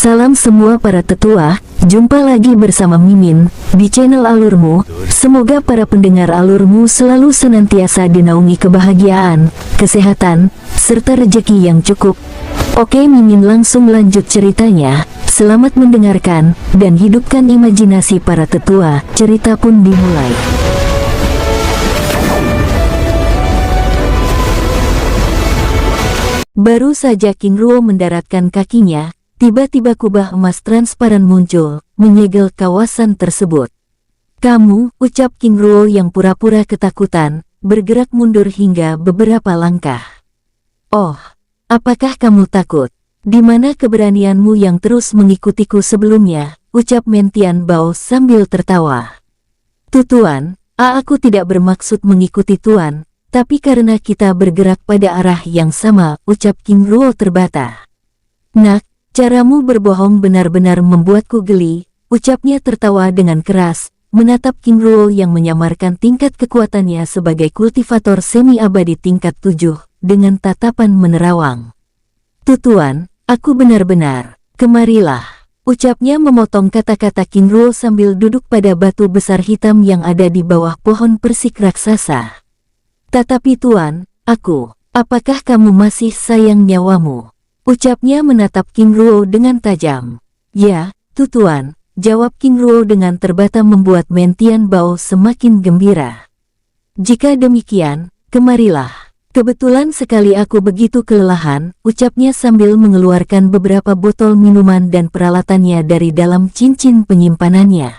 Salam semua para tetua, jumpa lagi bersama Mimin di channel Alurmu. Semoga para pendengar Alurmu selalu senantiasa dinaungi kebahagiaan, kesehatan, serta rezeki yang cukup. Oke, Mimin langsung lanjut ceritanya. Selamat mendengarkan dan hidupkan imajinasi para tetua. Cerita pun dimulai. Baru saja King Ruo mendaratkan kakinya, tiba-tiba kubah emas transparan muncul, menyegel kawasan tersebut. "Kamu," ucap King Ruo yang pura-pura ketakutan, bergerak mundur hingga beberapa langkah. "Oh, apakah kamu takut? Di mana keberanianmu yang terus mengikutiku sebelumnya?" ucap Mentian Bao sambil tertawa. "Tuan, aku tidak bermaksud mengikuti Tuan, tapi karena kita bergerak pada arah yang sama," ucap King Ruo terbata. "Nak, caramu berbohong benar-benar membuatku geli," ucapnya tertawa dengan keras, menatap King Ruo yang menyamarkan tingkat kekuatannya sebagai kultivator semi-abadi tingkat 7, dengan tatapan menerawang. "Tuan, aku benar-benar, kemarilah," ucapnya memotong kata-kata King Ruo sambil duduk pada batu besar hitam yang ada di bawah pohon persik raksasa. "Tetapi Tuan, apakah kamu masih sayang nyawamu?" ucapnya menatap King Ruo dengan tajam. "Ya, Tuan," jawab King Ruo dengan terbata membuat Mentian Bao semakin gembira. "Jika demikian, kemarilah. Kebetulan sekali aku begitu kelelahan," ucapnya sambil mengeluarkan beberapa botol minuman dan peralatannya dari dalam cincin penyimpanannya.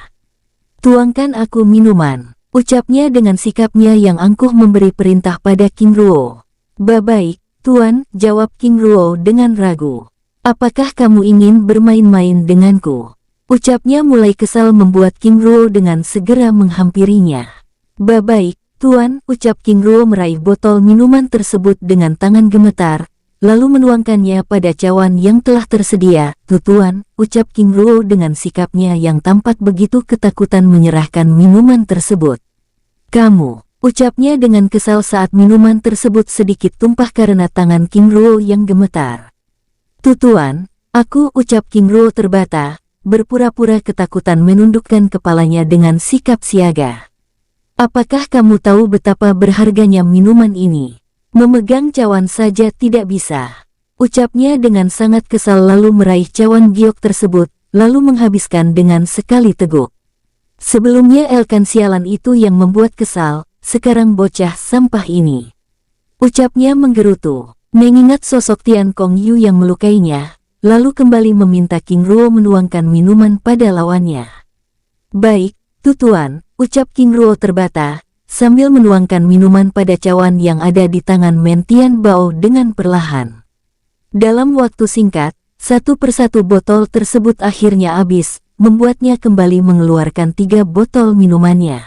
"Tuangkan aku minuman," ucapnya dengan sikapnya yang angkuh memberi perintah pada King Ruo. "Baik, Tuan," jawab King Ruo dengan ragu. "Apakah kamu ingin bermain-main denganku?" ucapnya mulai kesal membuat King Ruo dengan segera menghampirinya. "Baik, Tuan," ucap King Ruo meraih botol minuman tersebut dengan tangan gemetar, lalu menuangkannya pada cawan yang telah tersedia. "Tuan," ucap King Ruo dengan sikapnya yang tampak begitu ketakutan menyerahkan minuman tersebut. "Kamu," ucapnya dengan kesal saat minuman tersebut sedikit tumpah karena tangan King Ruo yang gemetar. "Tuan, ucap King Ruo terbata, berpura-pura ketakutan menundukkan kepalanya dengan sikap siaga. "Apakah kamu tahu betapa berharganya minuman ini? Memegang cawan saja tidak bisa," ucapnya dengan sangat kesal lalu meraih cawan giok tersebut, lalu menghabiskan dengan sekali teguk. Sebelumnya elkan sialan itu yang membuat kesal, sekarang bocah sampah ini, ucapnya menggerutu, mengingat sosok Tian Kong Yu yang melukainya, lalu kembali meminta King Ruo menuangkan minuman pada lawannya. "Baik, Tuan," ucap King Ruo terbata, sambil menuangkan minuman pada cawan yang ada di tangan Mentian Bao dengan perlahan. Dalam waktu singkat, satu persatu botol tersebut akhirnya habis, membuatnya kembali mengeluarkan 3 botol minumannya.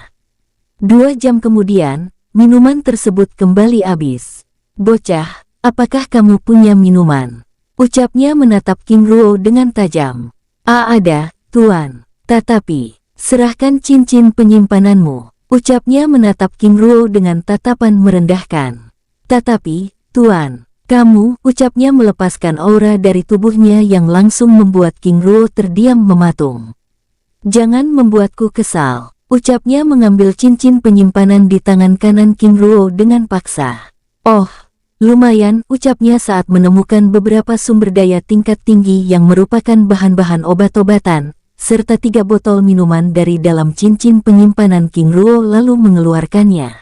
2 jam kemudian, minuman tersebut kembali habis. "Bocah, apakah kamu punya minuman?" ucapnya menatap King Ruo dengan tajam. Ada, Tuan. Tetapi, serahkan cincin penyimpananmu," ucapnya menatap King Ruo dengan tatapan merendahkan. "Tetapi, Tuan, kamu," ucapnya melepaskan aura dari tubuhnya yang langsung membuat King Ruo terdiam mematung. "Jangan membuatku kesal," ucapnya mengambil cincin penyimpanan di tangan kanan King Ruo dengan paksa. "Oh, lumayan," ucapnya saat menemukan beberapa sumber daya tingkat tinggi yang merupakan bahan-bahan obat-obatan, serta 3 botol minuman dari dalam cincin penyimpanan King Ruo lalu mengeluarkannya.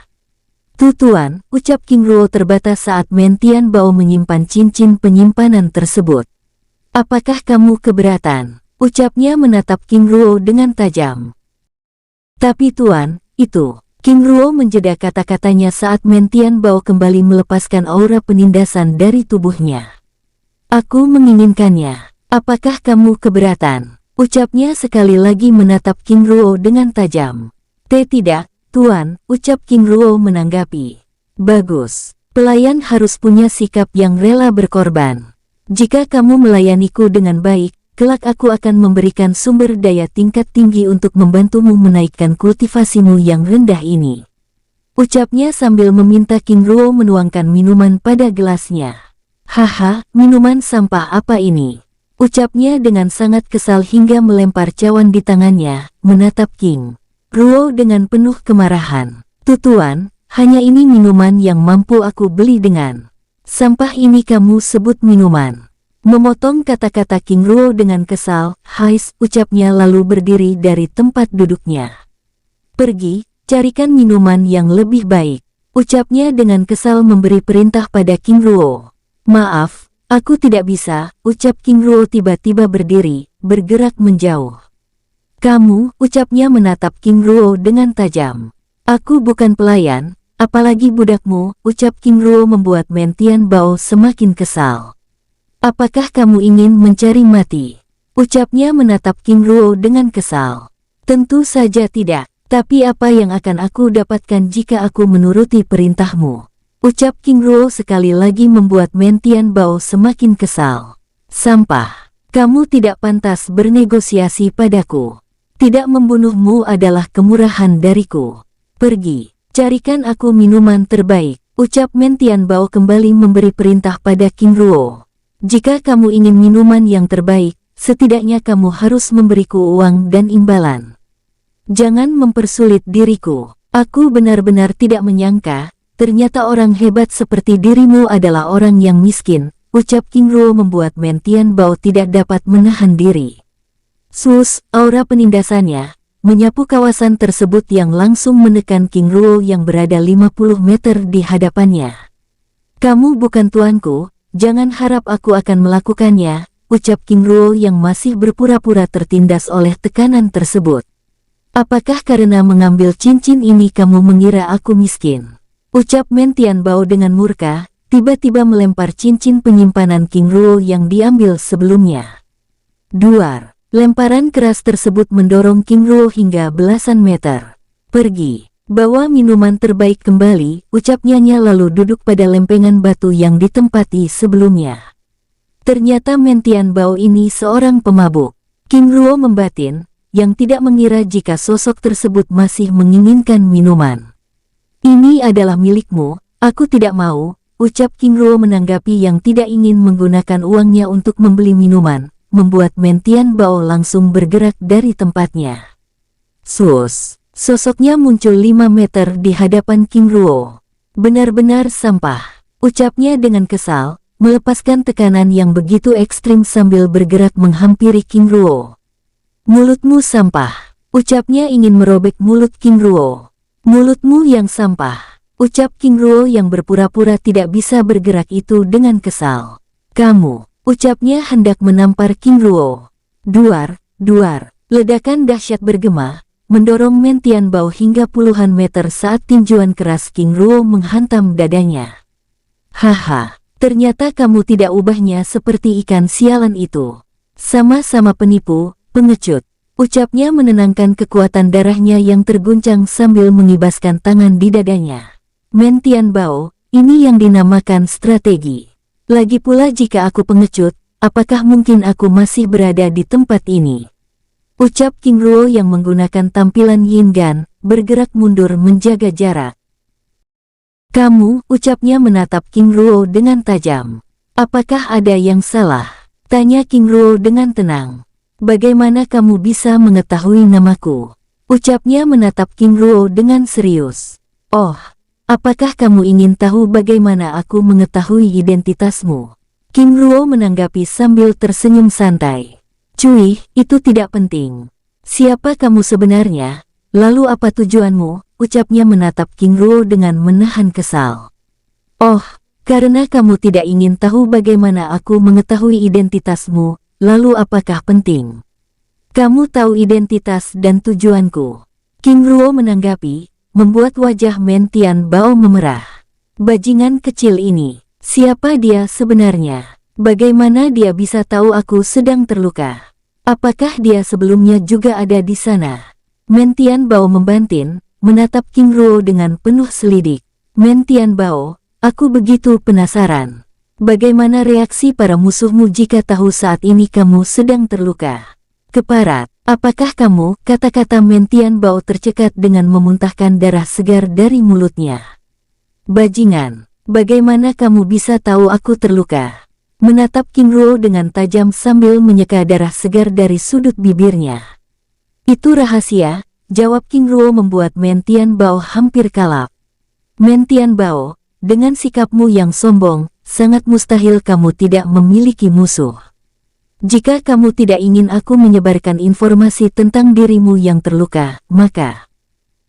"Tuan," ucap King Ruo terbatas saat Mentian Bao menyimpan cincin penyimpanan tersebut. "Apakah kamu keberatan?" ucapnya menatap King Ruo dengan tajam. "Tapi Tuan, itu..." King Ruo menjeda kata-katanya saat Mentian Bao kembali melepaskan aura penindasan dari tubuhnya. "Aku menginginkannya. Apakah kamu keberatan?" ucapnya sekali lagi menatap King Ruo dengan tajam. Tidak, Tuan," ucap King Ruo menanggapi. "Bagus. Pelayan harus punya sikap yang rela berkorban. Jika kamu melayaniku dengan baik, kelak aku akan memberikan sumber daya tingkat tinggi untuk membantumu menaikkan kultivasimu yang rendah ini," ucapnya sambil meminta King Ruo menuangkan minuman pada gelasnya. "Haha, minuman sampah apa ini?" Ucapnya dengan sangat kesal hingga melempar cawan di tangannya, menatap King Ruo dengan penuh kemarahan. Tuan, hanya ini minuman yang mampu aku beli dengan sampah ini kamu sebut minuman. Memotong kata-kata King Ruo dengan kesal, "Hais," ucapnya lalu berdiri dari tempat duduknya. "Pergi, carikan minuman yang lebih baik," ucapnya dengan kesal memberi perintah pada King Ruo. "Maaf, aku tidak bisa," ucap King Ruo tiba-tiba berdiri, bergerak menjauh. "Kamu," ucapnya menatap King Ruo dengan tajam. "Aku bukan pelayan, apalagi budakmu," ucap King Ruo membuat Mentian Bao semakin kesal. "Apakah kamu ingin mencari mati?" ucapnya menatap King Ruo dengan kesal. "Tentu saja tidak, tapi apa yang akan aku dapatkan jika aku menuruti perintahmu?" ucap King Ruo sekali lagi membuat Mentian Bao semakin kesal. "Sampah, kamu tidak pantas bernegosiasi padaku. Tidak membunuhmu adalah kemurahan dariku. Pergi, carikan aku minuman terbaik," ucap Mentian Bao kembali memberi perintah pada King Ruo. "Jika kamu ingin minuman yang terbaik, setidaknya kamu harus memberiku uang dan imbalan. Jangan mempersulit diriku. Aku benar-benar tidak menyangka, ternyata orang hebat seperti dirimu adalah orang yang miskin," ucap King Ruo membuat Mentian Bao tidak dapat menahan diri. Sus, aura penindasannya menyapu kawasan tersebut yang langsung menekan King Ruo yang berada 50 meter di hadapannya. "Kamu bukan tuanku, jangan harap aku akan melakukannya," ucap King Ruo yang masih berpura-pura tertindas oleh tekanan tersebut. "Apakah karena mengambil cincin ini kamu mengira aku miskin?" ucap Mentian Bao dengan murka, tiba-tiba melempar cincin penyimpanan King Ruo yang diambil sebelumnya. Duar. Lemparan keras tersebut mendorong King Ruo hingga belasan meter. "Pergi, bawa minuman terbaik kembali," ucapnya lalu duduk pada lempengan batu yang ditempati sebelumnya. Ternyata Mentian Bao ini seorang pemabuk. King Ruo membatin, yang tidak mengira jika sosok tersebut masih menginginkan minuman. "Ini adalah milikmu, aku tidak mau," ucap King Ruo menanggapi yang tidak ingin menggunakan uangnya untuk membeli minuman, membuat Mentian Bao langsung bergerak dari tempatnya. Sus, sosoknya muncul 5 meter di hadapan King Ruo. "Benar-benar sampah," ucapnya dengan kesal, melepaskan tekanan yang begitu ekstrim sambil bergerak menghampiri King Ruo. "Mulutmu sampah," ucapnya ingin merobek mulut King Ruo. "Mulutmu yang sampah," ucap King Ruo yang berpura-pura tidak bisa bergerak itu dengan kesal. "Kamu," ucapnya hendak menampar King Ruo. Duar, duar, ledakan dahsyat bergema, mendorong Mentian Bao hingga puluhan meter saat tinjuan keras King Ruo menghantam dadanya. "Haha, ternyata kamu tidak ubahnya seperti ikan sialan itu. Sama-sama penipu, pengecut," ucapnya menenangkan kekuatan darahnya yang terguncang sambil mengibaskan tangan di dadanya. "Mentian Bao, ini yang dinamakan strategi. Lagi pula jika aku pengecut, apakah mungkin aku masih berada di tempat ini?" ucap King Ruo yang menggunakan tampilan Yin Gan, bergerak mundur menjaga jarak. "Kamu," ucapnya menatap King Ruo dengan tajam. "Apakah ada yang salah?" tanya King Ruo dengan tenang. "Bagaimana kamu bisa mengetahui namaku?" ucapnya menatap King Ruo dengan serius. "Oh, apakah kamu ingin tahu bagaimana aku mengetahui identitasmu?" King Ruo menanggapi sambil tersenyum santai. "Cuy, itu tidak penting. Siapa kamu sebenarnya? Lalu apa tujuanmu?" ucapnya menatap King Ruo dengan menahan kesal. "Oh, karena kamu tidak ingin tahu bagaimana aku mengetahui identitasmu, lalu apakah penting? Kamu tahu identitas dan tujuanku." King Ruo menanggapi, membuat wajah Mentian Bao memerah. "Bajingan kecil ini, siapa dia sebenarnya? Bagaimana dia bisa tahu aku sedang terluka? Apakah dia sebelumnya juga ada di sana?" Mentian Bao membantin, menatap King Ruo dengan penuh selidik. "Mentian Bao, aku begitu penasaran. Bagaimana reaksi para musuhmu jika tahu saat ini kamu sedang terluka? Keparat, apakah kamu?" Kata-kata Mentian Bao tercekat dengan memuntahkan darah segar dari mulutnya. "Bajingan, bagaimana kamu bisa tahu aku terluka? menatap King Ruo dengan tajam sambil menyeka darah segar dari sudut bibirnya. Itu rahasia, jawab King Ruo membuat Men Tianbao hampir kalap. Men Tianbao, dengan sikapmu yang sombong, sangat mustahil kamu tidak memiliki musuh. Jika kamu tidak ingin aku menyebarkan informasi tentang dirimu yang terluka, maka...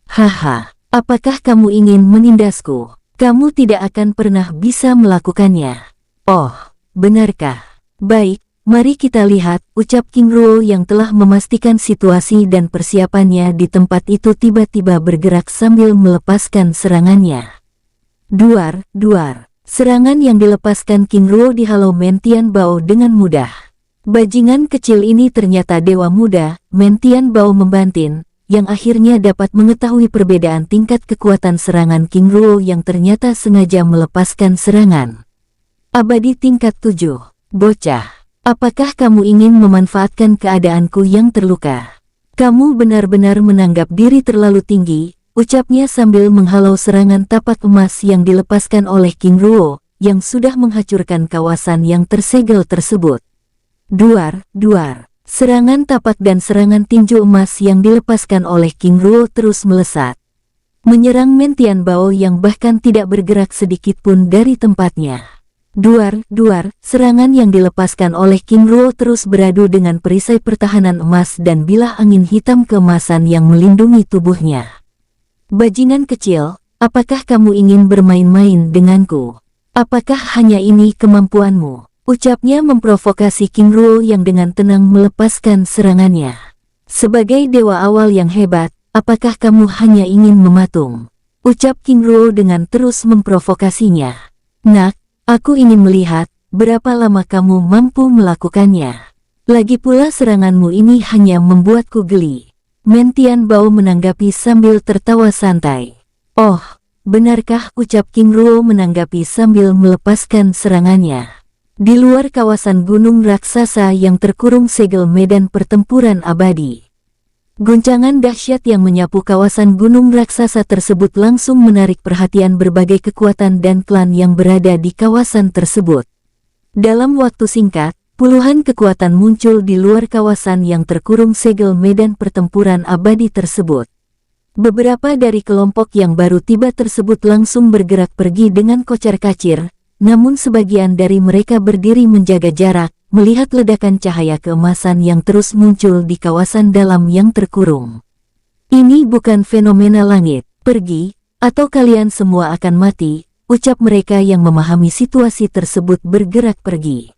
Haha, apakah kamu ingin menindasku? Kamu tidak akan pernah bisa melakukannya. Oh, benarkah? Baik, mari kita lihat, ucap King Ruo yang telah memastikan situasi dan persiapannya di tempat itu tiba-tiba bergerak sambil melepaskan serangannya. Duar, duar. Serangan yang dilepaskan King Ruo dihalau Men Tianbao dengan mudah. Bajingan kecil ini ternyata dewa muda, Men Tianbao membantin, yang akhirnya dapat mengetahui perbedaan tingkat kekuatan serangan King Ruo yang ternyata sengaja melepaskan serangan. Abadi tingkat 7. Bocah, apakah kamu ingin memanfaatkan keadaanku yang terluka? Kamu benar-benar menanggap diri terlalu tinggi, ucapnya sambil menghalau serangan tapak emas yang dilepaskan oleh King Ruo, yang sudah menghancurkan kawasan yang tersegel tersebut. Duar, duar. Serangan tapak dan serangan tinju emas yang dilepaskan oleh King Ruo terus melesat, menyerang Men Tianbao yang bahkan tidak bergerak sedikit pun dari tempatnya. Duar, duar. Serangan yang dilepaskan oleh King Ruo terus beradu dengan perisai pertahanan emas dan bilah angin hitam keemasan yang melindungi tubuhnya. Bajingan kecil, apakah kamu ingin bermain-main denganku? Apakah hanya ini kemampuanmu? Ucapnya memprovokasi King Ruo yang dengan tenang melepaskan serangannya. Sebagai dewa awal yang hebat, apakah kamu hanya ingin mematung? Ucap King Ruo dengan terus memprovokasinya. Nak, aku ingin melihat berapa lama kamu mampu melakukannya. Lagi pula seranganmu ini hanya membuatku geli. Men Tianbao menanggapi sambil tertawa santai. Oh, benarkah? Ucap King Ruo menanggapi sambil melepaskan serangannya. Di luar kawasan gunung raksasa yang terkurung segel medan pertempuran abadi. Guncangan dahsyat yang menyapu kawasan gunung raksasa tersebut langsung menarik perhatian berbagai kekuatan dan klan yang berada di kawasan tersebut. Dalam waktu singkat, puluhan kekuatan muncul di luar kawasan yang terkurung segel medan pertempuran abadi tersebut. Beberapa dari kelompok yang baru tiba tersebut langsung bergerak pergi dengan kocar-kacir. Namun sebagian dari mereka berdiri menjaga jarak, melihat ledakan cahaya keemasan yang terus muncul di kawasan dalam yang terkurung. Ini bukan fenomena langit, pergi, atau kalian semua akan mati, ucap mereka yang memahami situasi tersebut bergerak pergi.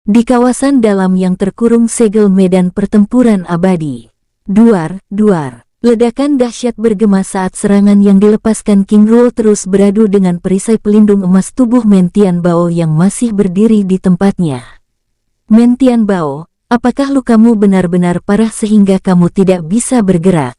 Di kawasan dalam yang terkurung segel medan pertempuran abadi. Duar, duar. Ledakan dahsyat bergema saat serangan yang dilepaskan King Ruo terus beradu dengan perisai pelindung emas tubuh Men Tianbao yang masih berdiri di tempatnya. Men Tianbao, apakah lukamu benar-benar parah sehingga kamu tidak bisa bergerak?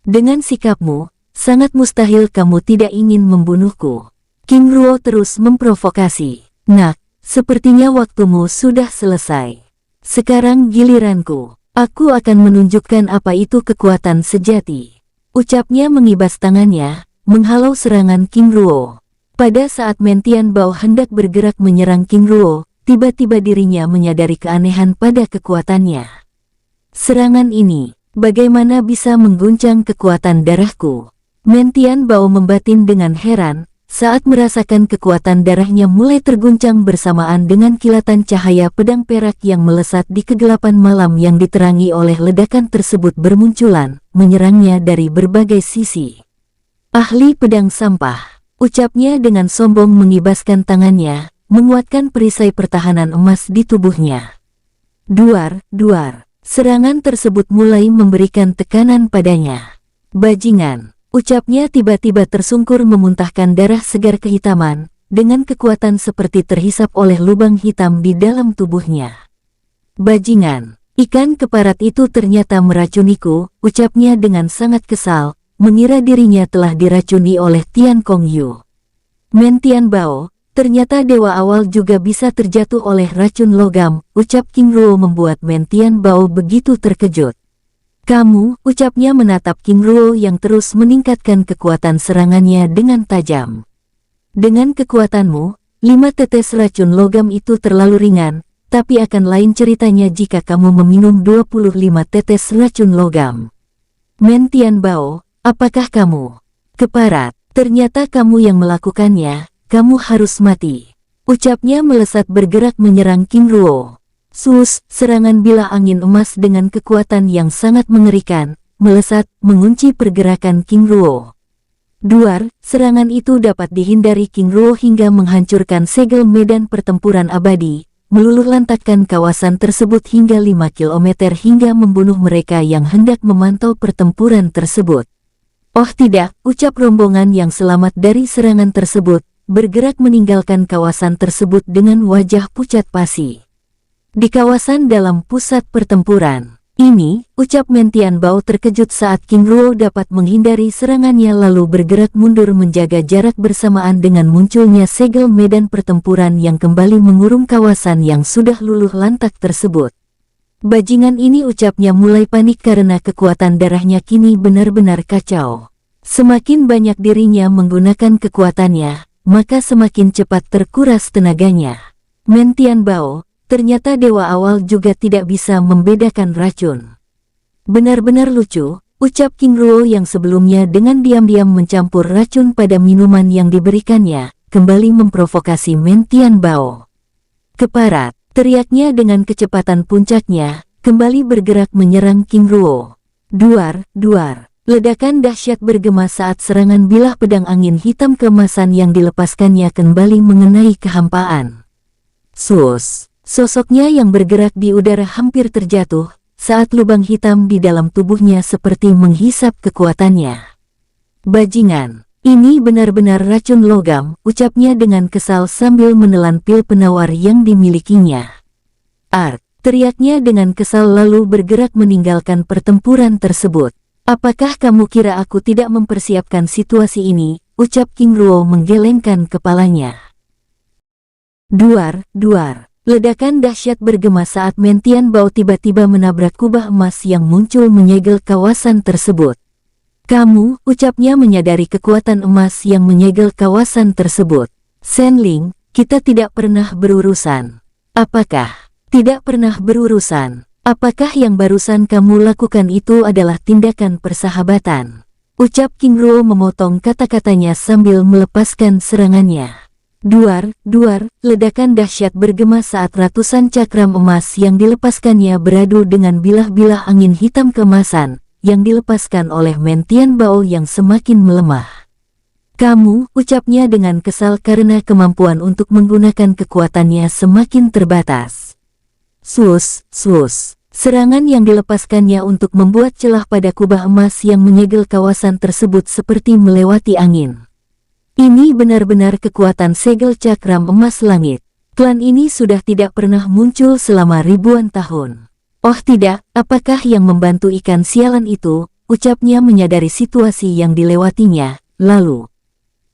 Dengan sikapmu, sangat mustahil kamu tidak ingin membunuhku. King Ruo terus memprovokasi. Nak, sepertinya waktumu sudah selesai. Sekarang giliranku. Aku akan menunjukkan apa itu kekuatan sejati. Ucapnya mengibas tangannya, menghalau serangan King Ruo. Pada saat Men Tianbao hendak bergerak menyerang King Ruo, tiba-tiba dirinya menyadari keanehan pada kekuatannya. Serangan ini, bagaimana bisa mengguncang kekuatan darahku? Men Tianbao membatin dengan heran, saat merasakan kekuatan darahnya mulai terguncang bersamaan dengan kilatan cahaya pedang perak yang melesat di kegelapan malam yang diterangi oleh ledakan tersebut bermunculan, menyerangnya dari berbagai sisi. Ahli pedang sampah, ucapnya dengan sombong mengibaskan tangannya, menguatkan perisai pertahanan emas di tubuhnya. Duar, duar. Serangan tersebut mulai memberikan tekanan padanya. Bajingan. Ucapnya tiba-tiba tersungkur memuntahkan darah segar kehitaman, dengan kekuatan seperti terhisap oleh lubang hitam di dalam tubuhnya. Bajingan, ikan keparat itu ternyata meracuniku, ucapnya dengan sangat kesal, mengira dirinya telah diracuni oleh Tian Kongyu. Men Tianbao, ternyata dewa awal juga bisa terjatuh oleh racun logam, ucap King Ruo membuat Men Tianbao begitu terkejut. Kamu, ucapnya menatap King Ruo yang terus meningkatkan kekuatan serangannya dengan tajam. Dengan kekuatanmu, 5 tetes racun logam itu terlalu ringan, tapi akan lain ceritanya jika kamu meminum 25 tetes racun logam. Men Tianbao, apakah kamu keparat? Ternyata kamu yang melakukannya, kamu harus mati. Ucapnya melesat bergerak menyerang King Ruo. Sus, serangan bilah angin emas dengan kekuatan yang sangat mengerikan, melesat, mengunci pergerakan King Ruo. Duar, serangan itu dapat dihindari King Ruo hingga menghancurkan segel medan pertempuran abadi, meluluh lantakkan kawasan tersebut hingga 5 km hingga membunuh mereka yang hendak memantau pertempuran tersebut. Oh tidak, ucap rombongan yang selamat dari serangan tersebut, bergerak meninggalkan kawasan tersebut dengan wajah pucat pasi. Di kawasan dalam pusat pertempuran ini, ucap Men Tianbao terkejut saat King Ruo dapat menghindari serangannya lalu bergerak mundur menjaga jarak bersamaan dengan munculnya segel medan pertempuran yang kembali mengurung kawasan yang sudah luluh lantak tersebut. Bajingan ini, ucapnya mulai panik karena kekuatan darahnya kini benar-benar kacau. Semakin banyak dirinya menggunakan kekuatannya, maka semakin cepat terkuras tenaganya. Men Tianbao, ternyata dewa awal juga tidak bisa membedakan racun. Benar-benar lucu, ucap King Ruo yang sebelumnya dengan diam-diam mencampur racun pada minuman yang diberikannya, kembali memprovokasi Men Tianbao. Keparat, teriaknya dengan kecepatan puncaknya, kembali bergerak menyerang King Ruo. Duar, duar. Ledakan dahsyat bergema saat serangan bilah pedang angin hitam keemasan yang dilepaskannya kembali mengenai kehampaan. Sus. Sosoknya yang bergerak di udara hampir terjatuh, saat lubang hitam di dalam tubuhnya seperti menghisap kekuatannya. Bajingan, ini benar-benar racun logam, ucapnya dengan kesal sambil menelan pil penawar yang dimilikinya. Art, teriaknya dengan kesal lalu bergerak meninggalkan pertempuran tersebut. Apakah kamu kira aku tidak mempersiapkan situasi ini, ucap King Ruo menggelengkan kepalanya. Duar, duar. Ledakan dahsyat bergema saat Men Tianbao tiba-tiba menabrak kubah emas yang muncul menyegel kawasan tersebut. Kamu, ucapnya menyadari kekuatan emas yang menyegel kawasan tersebut. Shen Ling, kita tidak pernah berurusan. Apakah? Tidak pernah berurusan. Apakah yang barusan kamu lakukan itu adalah tindakan persahabatan? Ucap King Ruo memotong kata-katanya sambil melepaskan serangannya. Duar, duar, ledakan dahsyat bergema saat ratusan cakram emas yang dilepaskannya beradu dengan bilah-bilah angin hitam keemasan yang dilepaskan oleh Men Tianbao yang semakin melemah. Kamu, ucapnya dengan kesal karena kemampuan untuk menggunakan kekuatannya semakin terbatas. Sus, sus. Serangan yang dilepaskannya untuk membuat celah pada kubah emas yang menyegel kawasan tersebut seperti melewati angin. Ini benar-benar kekuatan segel cakram emas langit. Klan ini sudah tidak pernah muncul selama ribuan tahun. Oh tidak, apakah yang membantu ikan sialan itu, ucapnya menyadari situasi yang dilewatinya, lalu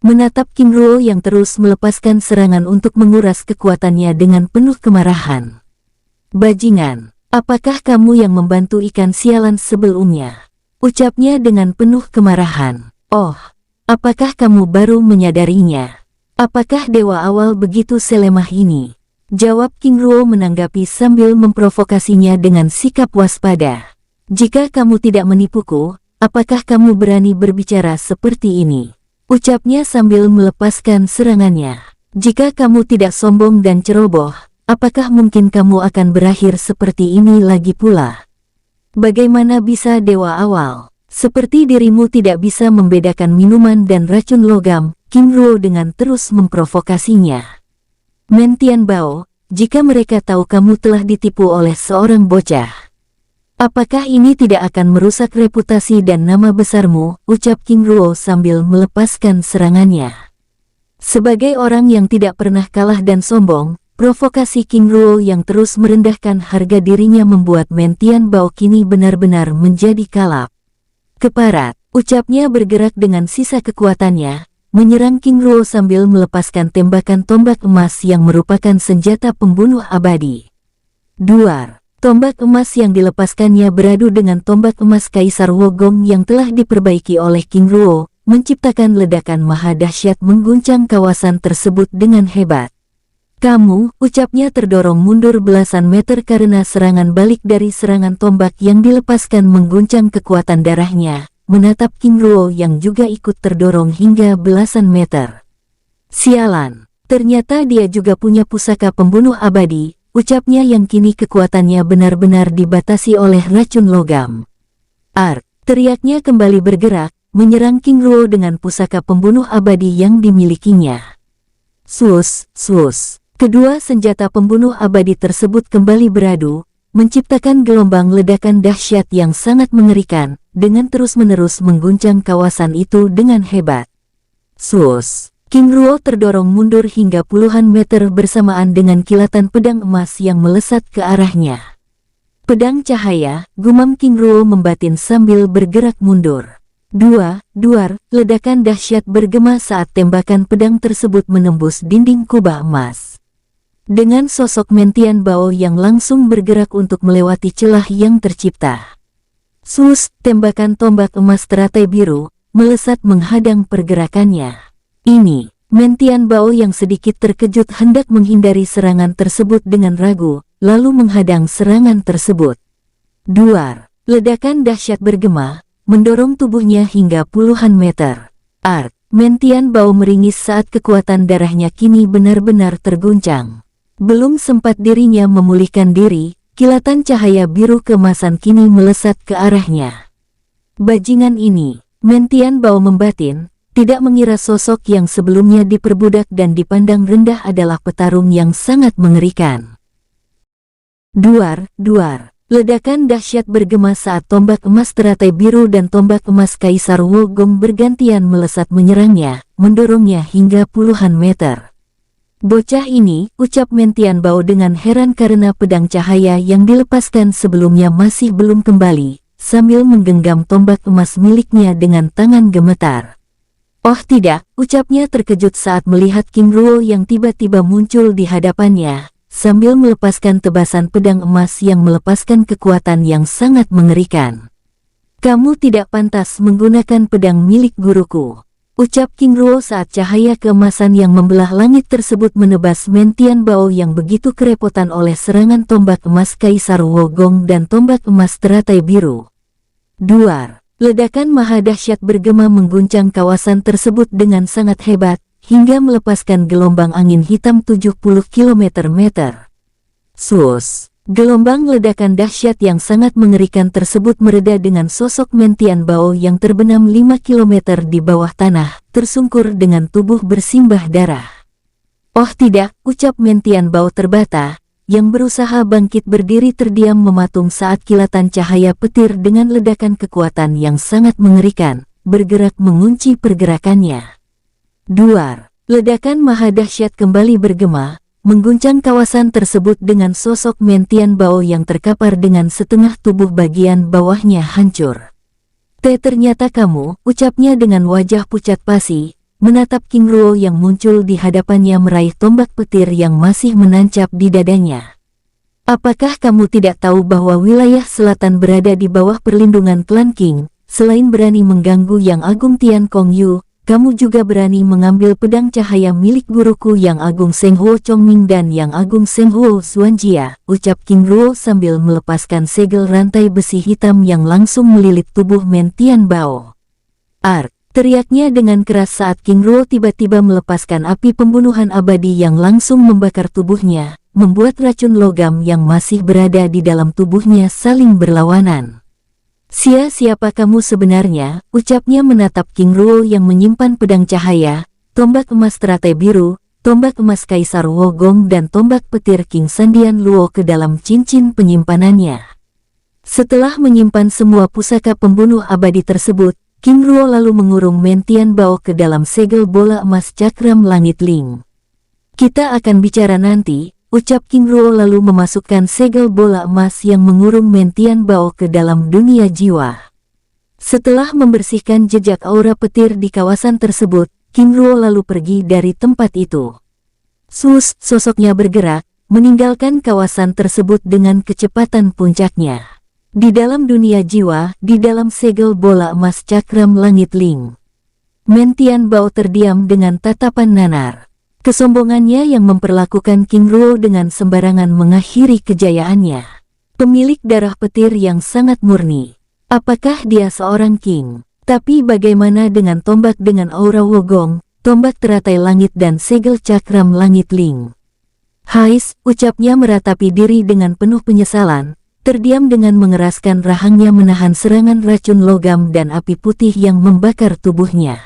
menatap King Ruo yang terus melepaskan serangan untuk menguras kekuatannya dengan penuh kemarahan. Bajingan, apakah kamu yang membantu ikan sialan sebelumnya? Ucapnya dengan penuh kemarahan. Oh, apakah kamu baru menyadarinya? Apakah dewa awal begitu selemah ini? Jawab King Ruo menanggapi sambil memprovokasinya dengan sikap waspada. Jika kamu tidak menipuku, apakah kamu berani berbicara seperti ini? Ucapnya sambil melepaskan serangannya. Jika kamu tidak sombong dan ceroboh, apakah mungkin kamu akan berakhir seperti ini lagi pula? Bagaimana bisa dewa awal seperti dirimu tidak bisa membedakan minuman dan racun logam? King Ruo dengan terus memprovokasinya. Men Tianbao, jika mereka tahu kamu telah ditipu oleh seorang bocah, apakah ini tidak akan merusak reputasi dan nama besarmu? Ucap King Ruo sambil melepaskan serangannya. Sebagai orang yang tidak pernah kalah dan sombong, provokasi King Ruo yang terus merendahkan harga dirinya membuat Men Tianbao kini benar-benar menjadi kalap. Keparat, ucapnya bergerak dengan sisa kekuatannya, menyerang King Ruo sambil melepaskan tembakan tombak emas yang merupakan senjata pembunuh abadi. Duar, tombak emas yang dilepaskannya beradu dengan tombak emas Kaisar Wogong yang telah diperbaiki oleh King Ruo, menciptakan ledakan maha dahsyat mengguncang kawasan tersebut dengan hebat. Kamu, ucapnya terdorong mundur belasan meter karena serangan balik dari serangan tombak yang dilepaskan mengguncang kekuatan darahnya, menatap King Ruo yang juga ikut terdorong hingga belasan meter. Sialan, ternyata dia juga punya pusaka pembunuh abadi, ucapnya yang kini kekuatannya benar-benar dibatasi oleh racun logam. Teriaknya kembali bergerak, menyerang King Ruo dengan pusaka pembunuh abadi yang dimilikinya. Sus. Kedua senjata pembunuh abadi tersebut kembali beradu, menciptakan gelombang ledakan dahsyat yang sangat mengerikan, dengan terus-menerus mengguncang kawasan itu dengan hebat. King Ruo terdorong mundur hingga puluhan meter bersamaan dengan kilatan pedang emas yang melesat ke arahnya. Pedang cahaya, gumam King Ruo membatin sambil bergerak mundur. Duar, ledakan dahsyat bergema saat tembakan pedang tersebut menembus dinding kubah emas. Dengan sosok Mentian Bao yang langsung bergerak untuk melewati celah yang tercipta. Tembakan tombak emas teratai biru, melesat menghadang pergerakannya. Ini, Mentian Bao yang sedikit terkejut hendak menghindari serangan tersebut dengan ragu, lalu menghadang serangan tersebut. Duar, ledakan dahsyat bergema, mendorong tubuhnya hingga puluhan meter. Mentian Bao meringis saat kekuatan darahnya kini benar-benar terguncang. Belum sempat dirinya memulihkan diri, kilatan cahaya biru keemasan kini melesat ke arahnya. Bajingan ini, Mentian Bao membatin, tidak mengira sosok yang sebelumnya diperbudak dan dipandang rendah adalah petarung yang sangat mengerikan. Duar, ledakan dahsyat bergema saat tombak emas teratai biru dan tombak emas Kaisar Wogong bergantian melesat menyerangnya, mendorongnya hingga puluhan meter. Bocah ini, ucap Mentian Bao dengan heran karena pedang cahaya yang dilepaskan sebelumnya masih belum kembali, sambil menggenggam tombak emas miliknya dengan tangan gemetar. Oh tidak, ucapnya terkejut saat melihat King Ruo yang tiba-tiba muncul di hadapannya, sambil melepaskan tebasan pedang emas yang melepaskan kekuatan yang sangat mengerikan. Kamu tidak pantas menggunakan pedang milik guruku. Ucap King Ruo saat cahaya keemasan yang membelah langit tersebut menebas Mentian Bao yang begitu kerepotan oleh serangan tombak emas Kaisar Wogong dan tombak emas teratai biru. Duar, ledakan maha dahsyat bergema mengguncang kawasan tersebut dengan sangat hebat, hingga melepaskan gelombang angin hitam 70 km/meter. Gelombang ledakan dahsyat yang sangat mengerikan tersebut mereda dengan sosok Mentian Bao yang terbenam 5 km di bawah tanah, tersungkur dengan tubuh bersimbah darah. Oh tidak, ucap Mentian Bao terbata, yang berusaha bangkit berdiri terdiam mematung saat kilatan cahaya petir dengan ledakan kekuatan yang sangat mengerikan, bergerak mengunci pergerakannya. Duar, ledakan maha dahsyat kembali bergema, mengguncang kawasan tersebut dengan sosok Mentian Bao yang terkapar dengan setengah tubuh bagian bawahnya hancur. Ternyata kamu, ucapnya dengan wajah pucat pasi, menatap King Ruo yang muncul di hadapannya meraih tombak petir yang masih menancap di dadanya. Apakah kamu tidak tahu bahwa wilayah selatan berada di bawah perlindungan klan King? Selain berani mengganggu Yang Agung Tian Kong Yu, kamu juga berani mengambil pedang cahaya milik guruku Yang Agung Seng Huo Chongming dan Yang Agung Seng Huo Xuanjia, ucap King Ruo sambil melepaskan segel rantai besi hitam yang langsung melilit tubuh Mentian Bao. Teriaknya dengan keras saat King Ruo tiba-tiba melepaskan api pembunuhan abadi yang langsung membakar tubuhnya, membuat racun logam yang masih berada di dalam tubuhnya saling berlawanan. Siapa kamu sebenarnya? Ucapnya menatap King Ruo yang menyimpan pedang cahaya, tombak emas teratai biru, tombak emas Kaisar Wogong dan tombak petir King Sandian Luo ke dalam cincin penyimpanannya. Setelah menyimpan semua pusaka pembunuh abadi tersebut, King Ruo lalu mengurung Mentian Bao ke dalam segel bola emas cakram langit Ling. Kita akan bicara nanti, ucap King Ruo lalu memasukkan segel bola emas yang mengurung Mentian Bao ke dalam dunia jiwa. Setelah membersihkan jejak aura petir di kawasan tersebut, King Ruo lalu pergi dari tempat itu. Sosoknya bergerak, meninggalkan kawasan tersebut dengan kecepatan puncaknya. Di dalam dunia jiwa, di dalam segel bola emas cakram langit Ling, Mentian Bao terdiam dengan tatapan nanar. Kesombongannya yang memperlakukan King Ruo dengan sembarangan mengakhiri kejayaannya. Pemilik darah petir yang sangat murni. Apakah dia seorang king? Tapi bagaimana dengan tombak dengan aura wogong, tombak teratai langit dan segel cakram langit ling? Hais, ucapnya meratapi diri dengan penuh penyesalan, terdiam dengan mengeraskan rahangnya menahan serangan racun logam dan api putih yang membakar tubuhnya.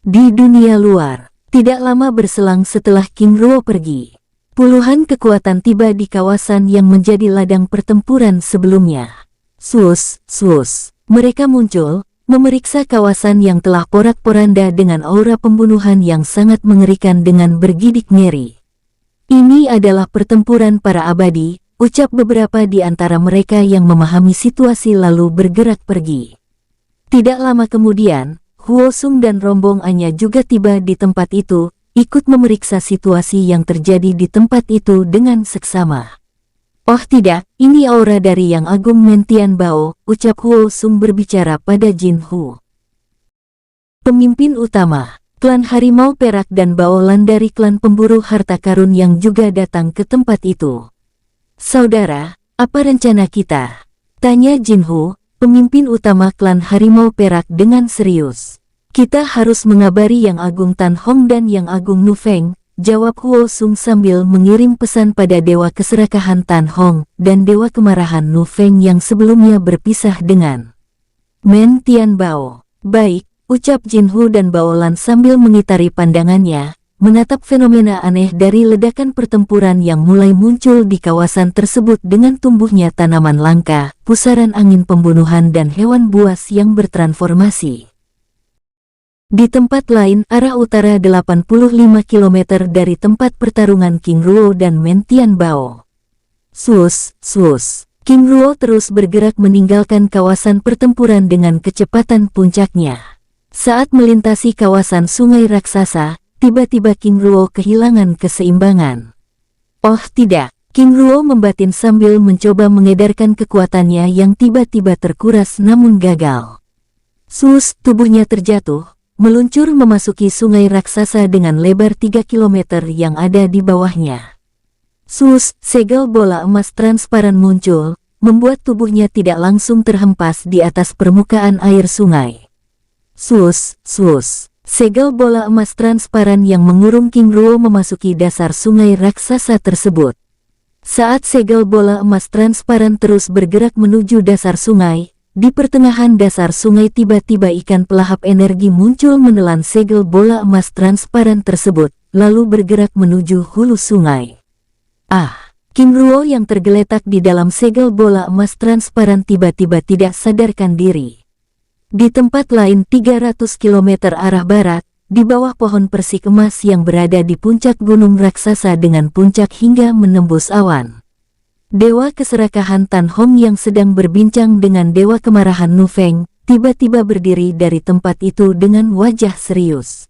Di dunia luar, tidak lama berselang setelah King Ruo pergi, puluhan kekuatan tiba di kawasan yang menjadi ladang pertempuran sebelumnya. Sus, mereka muncul, memeriksa kawasan yang telah porak-poranda dengan aura pembunuhan yang sangat mengerikan dengan bergidik ngeri. Ini adalah pertempuran para abadi, ucap beberapa di antara mereka yang memahami situasi lalu bergerak pergi. Tidak lama kemudian, Huo Sung dan rombongannya juga tiba di tempat itu, ikut memeriksa situasi yang terjadi di tempat itu dengan seksama. Oh tidak, ini aura dari Yang Agung Mentian Bao, ucap Huo Sung berbicara pada Jin Hu. Pemimpin utama, klan Harimau Perak dan Baolan dari klan pemburu harta karun yang juga datang ke tempat itu. Saudara, apa rencana kita? Tanya Jin Hu, pemimpin utama klan Harimau Perak dengan serius. Kita harus mengabari Yang Agung Tan Hong dan Yang Agung Nu Feng, jawab Huo Sung sambil mengirim pesan pada Dewa Keserakahan Tan Hong dan Dewa Kemarahan Nu Feng yang sebelumnya berpisah dengan Men Tian Bao. Baik, ucap Jin Hu dan Baolan sambil mengitari pandangannya, menatap fenomena aneh dari ledakan pertempuran yang mulai muncul di kawasan tersebut dengan tumbuhnya tanaman langka, pusaran angin pembunuhan dan hewan buas yang bertransformasi. Di tempat lain arah utara 85 km dari tempat pertarungan King Ruo dan Mentian Bao. Sus, King Ruo terus bergerak meninggalkan kawasan pertempuran dengan kecepatan puncaknya. Saat melintasi kawasan sungai raksasa, tiba-tiba King Ruo kehilangan keseimbangan. Oh tidak, King Ruo membatin sambil mencoba mengedarkan kekuatannya yang tiba-tiba terkuras namun gagal. Tubuhnya terjatuh, meluncur memasuki sungai raksasa dengan lebar 3 km yang ada di bawahnya. Segel bola emas transparan muncul, membuat tubuhnya tidak langsung terhempas di atas permukaan air sungai. Segel bola emas transparan yang mengurung King Ruo memasuki dasar sungai raksasa tersebut. Saat segel bola emas transparan terus bergerak menuju dasar sungai, di pertengahan dasar sungai tiba-tiba ikan pelahap energi muncul menelan segel bola emas transparan tersebut, lalu bergerak menuju hulu sungai. King Ruo yang tergeletak di dalam segel bola emas transparan tiba-tiba tidak sadarkan diri. Di tempat lain 300 km arah barat, di bawah pohon persik emas yang berada di puncak gunung raksasa dengan puncak hingga menembus awan. Dewa Keserakahan Tan Hong yang sedang berbincang dengan Dewa Kemarahan Nu Feng, tiba-tiba berdiri dari tempat itu dengan wajah serius.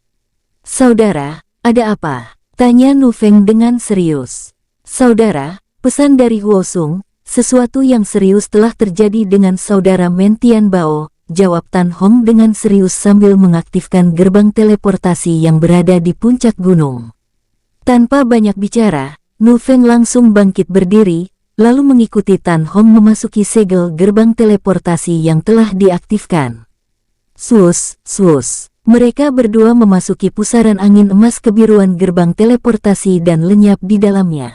Saudara, ada apa? Tanya Nu Feng dengan serius. Saudara, pesan dari Huo Sung, sesuatu yang serius telah terjadi dengan saudara Mentian Bao, jawab Tan Hong dengan serius sambil mengaktifkan gerbang teleportasi yang berada di puncak gunung. Tanpa banyak bicara, Nu Feng langsung bangkit berdiri, lalu mengikuti Tan Hong memasuki segel gerbang teleportasi yang telah diaktifkan. Mereka berdua memasuki pusaran angin emas kebiruan gerbang teleportasi dan lenyap di dalamnya.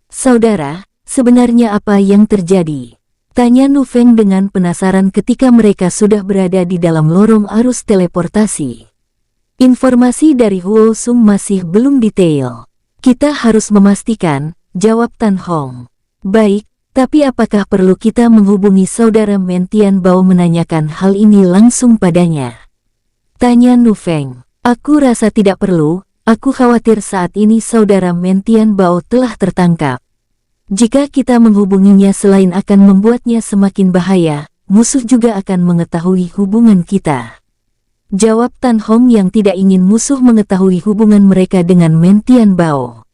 Saudara, sebenarnya apa yang terjadi? Tanya Nu Feng dengan penasaran ketika mereka sudah berada di dalam lorong arus teleportasi. Informasi dari Huo Sung masih belum detail. Kita harus memastikan, jawab Tan Hong. Baik, tapi apakah perlu kita menghubungi saudara Mentian Bao menanyakan hal ini langsung padanya? Tanya Nu Feng. Aku rasa tidak perlu, aku khawatir saat ini saudara Mentian Bao telah tertangkap. Jika kita menghubunginya selain akan membuatnya semakin bahaya, musuh juga akan mengetahui hubungan kita. Jawab Tan Hong yang tidak ingin musuh mengetahui hubungan mereka dengan Mentian Bao.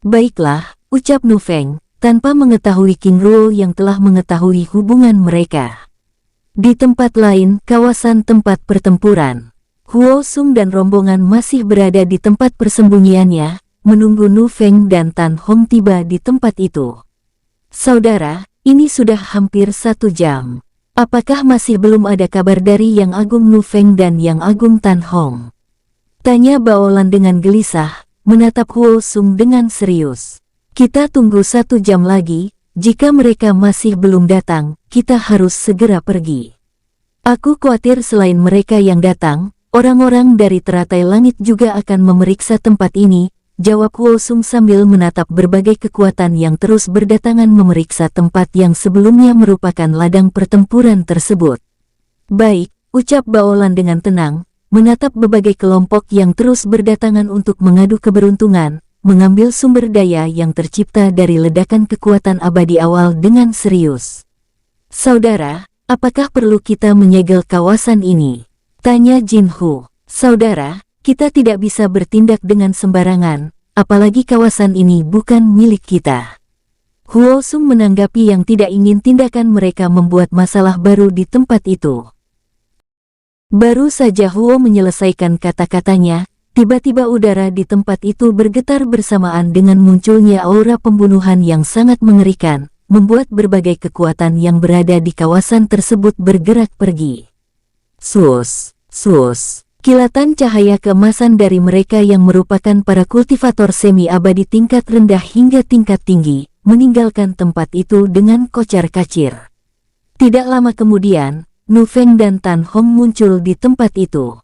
Baiklah, ucap Nu Feng, tanpa mengetahui King Ruo yang telah mengetahui hubungan mereka. Di tempat lain, kawasan tempat pertempuran. Huo Sung dan rombongan masih berada di tempat persembunyiannya, menunggu Nu Feng dan Tan Hong tiba di tempat itu. Saudara, ini sudah hampir 1 jam. Apakah masih belum ada kabar dari Yang Agung Nu Feng dan Yang Agung Tan Hong? Tanya Baolan dengan gelisah, menatap Huo Sung dengan serius. Kita tunggu 1 jam lagi, jika mereka masih belum datang, kita harus segera pergi. Aku khawatir selain mereka yang datang, orang-orang dari teratai langit juga akan memeriksa tempat ini, jawab Huo Sung sambil menatap berbagai kekuatan yang terus berdatangan memeriksa tempat yang sebelumnya merupakan ladang pertempuran tersebut. Baik, ucap Baolan dengan tenang, menatap berbagai kelompok yang terus berdatangan untuk mengadu keberuntungan, mengambil sumber daya yang tercipta dari ledakan kekuatan abadi awal dengan serius. Saudara, apakah perlu kita menyegel kawasan ini? Tanya Jin Hu. Saudara, kita tidak bisa bertindak dengan sembarangan, apalagi kawasan ini bukan milik kita. Huo Sung menanggapi yang tidak ingin tindakan mereka membuat masalah baru di tempat itu. Baru saja Huo menyelesaikan kata-katanya, tiba-tiba udara di tempat itu bergetar bersamaan dengan munculnya aura pembunuhan yang sangat mengerikan, membuat berbagai kekuatan yang berada di kawasan tersebut bergerak pergi. Sus, sus. Kilatan cahaya keemasan dari mereka yang merupakan para kultivator semi-abadi tingkat rendah hingga tingkat tinggi, meninggalkan tempat itu dengan kocar-kacir. Tidak lama kemudian, Nu Feng dan Tan Hong muncul di tempat itu.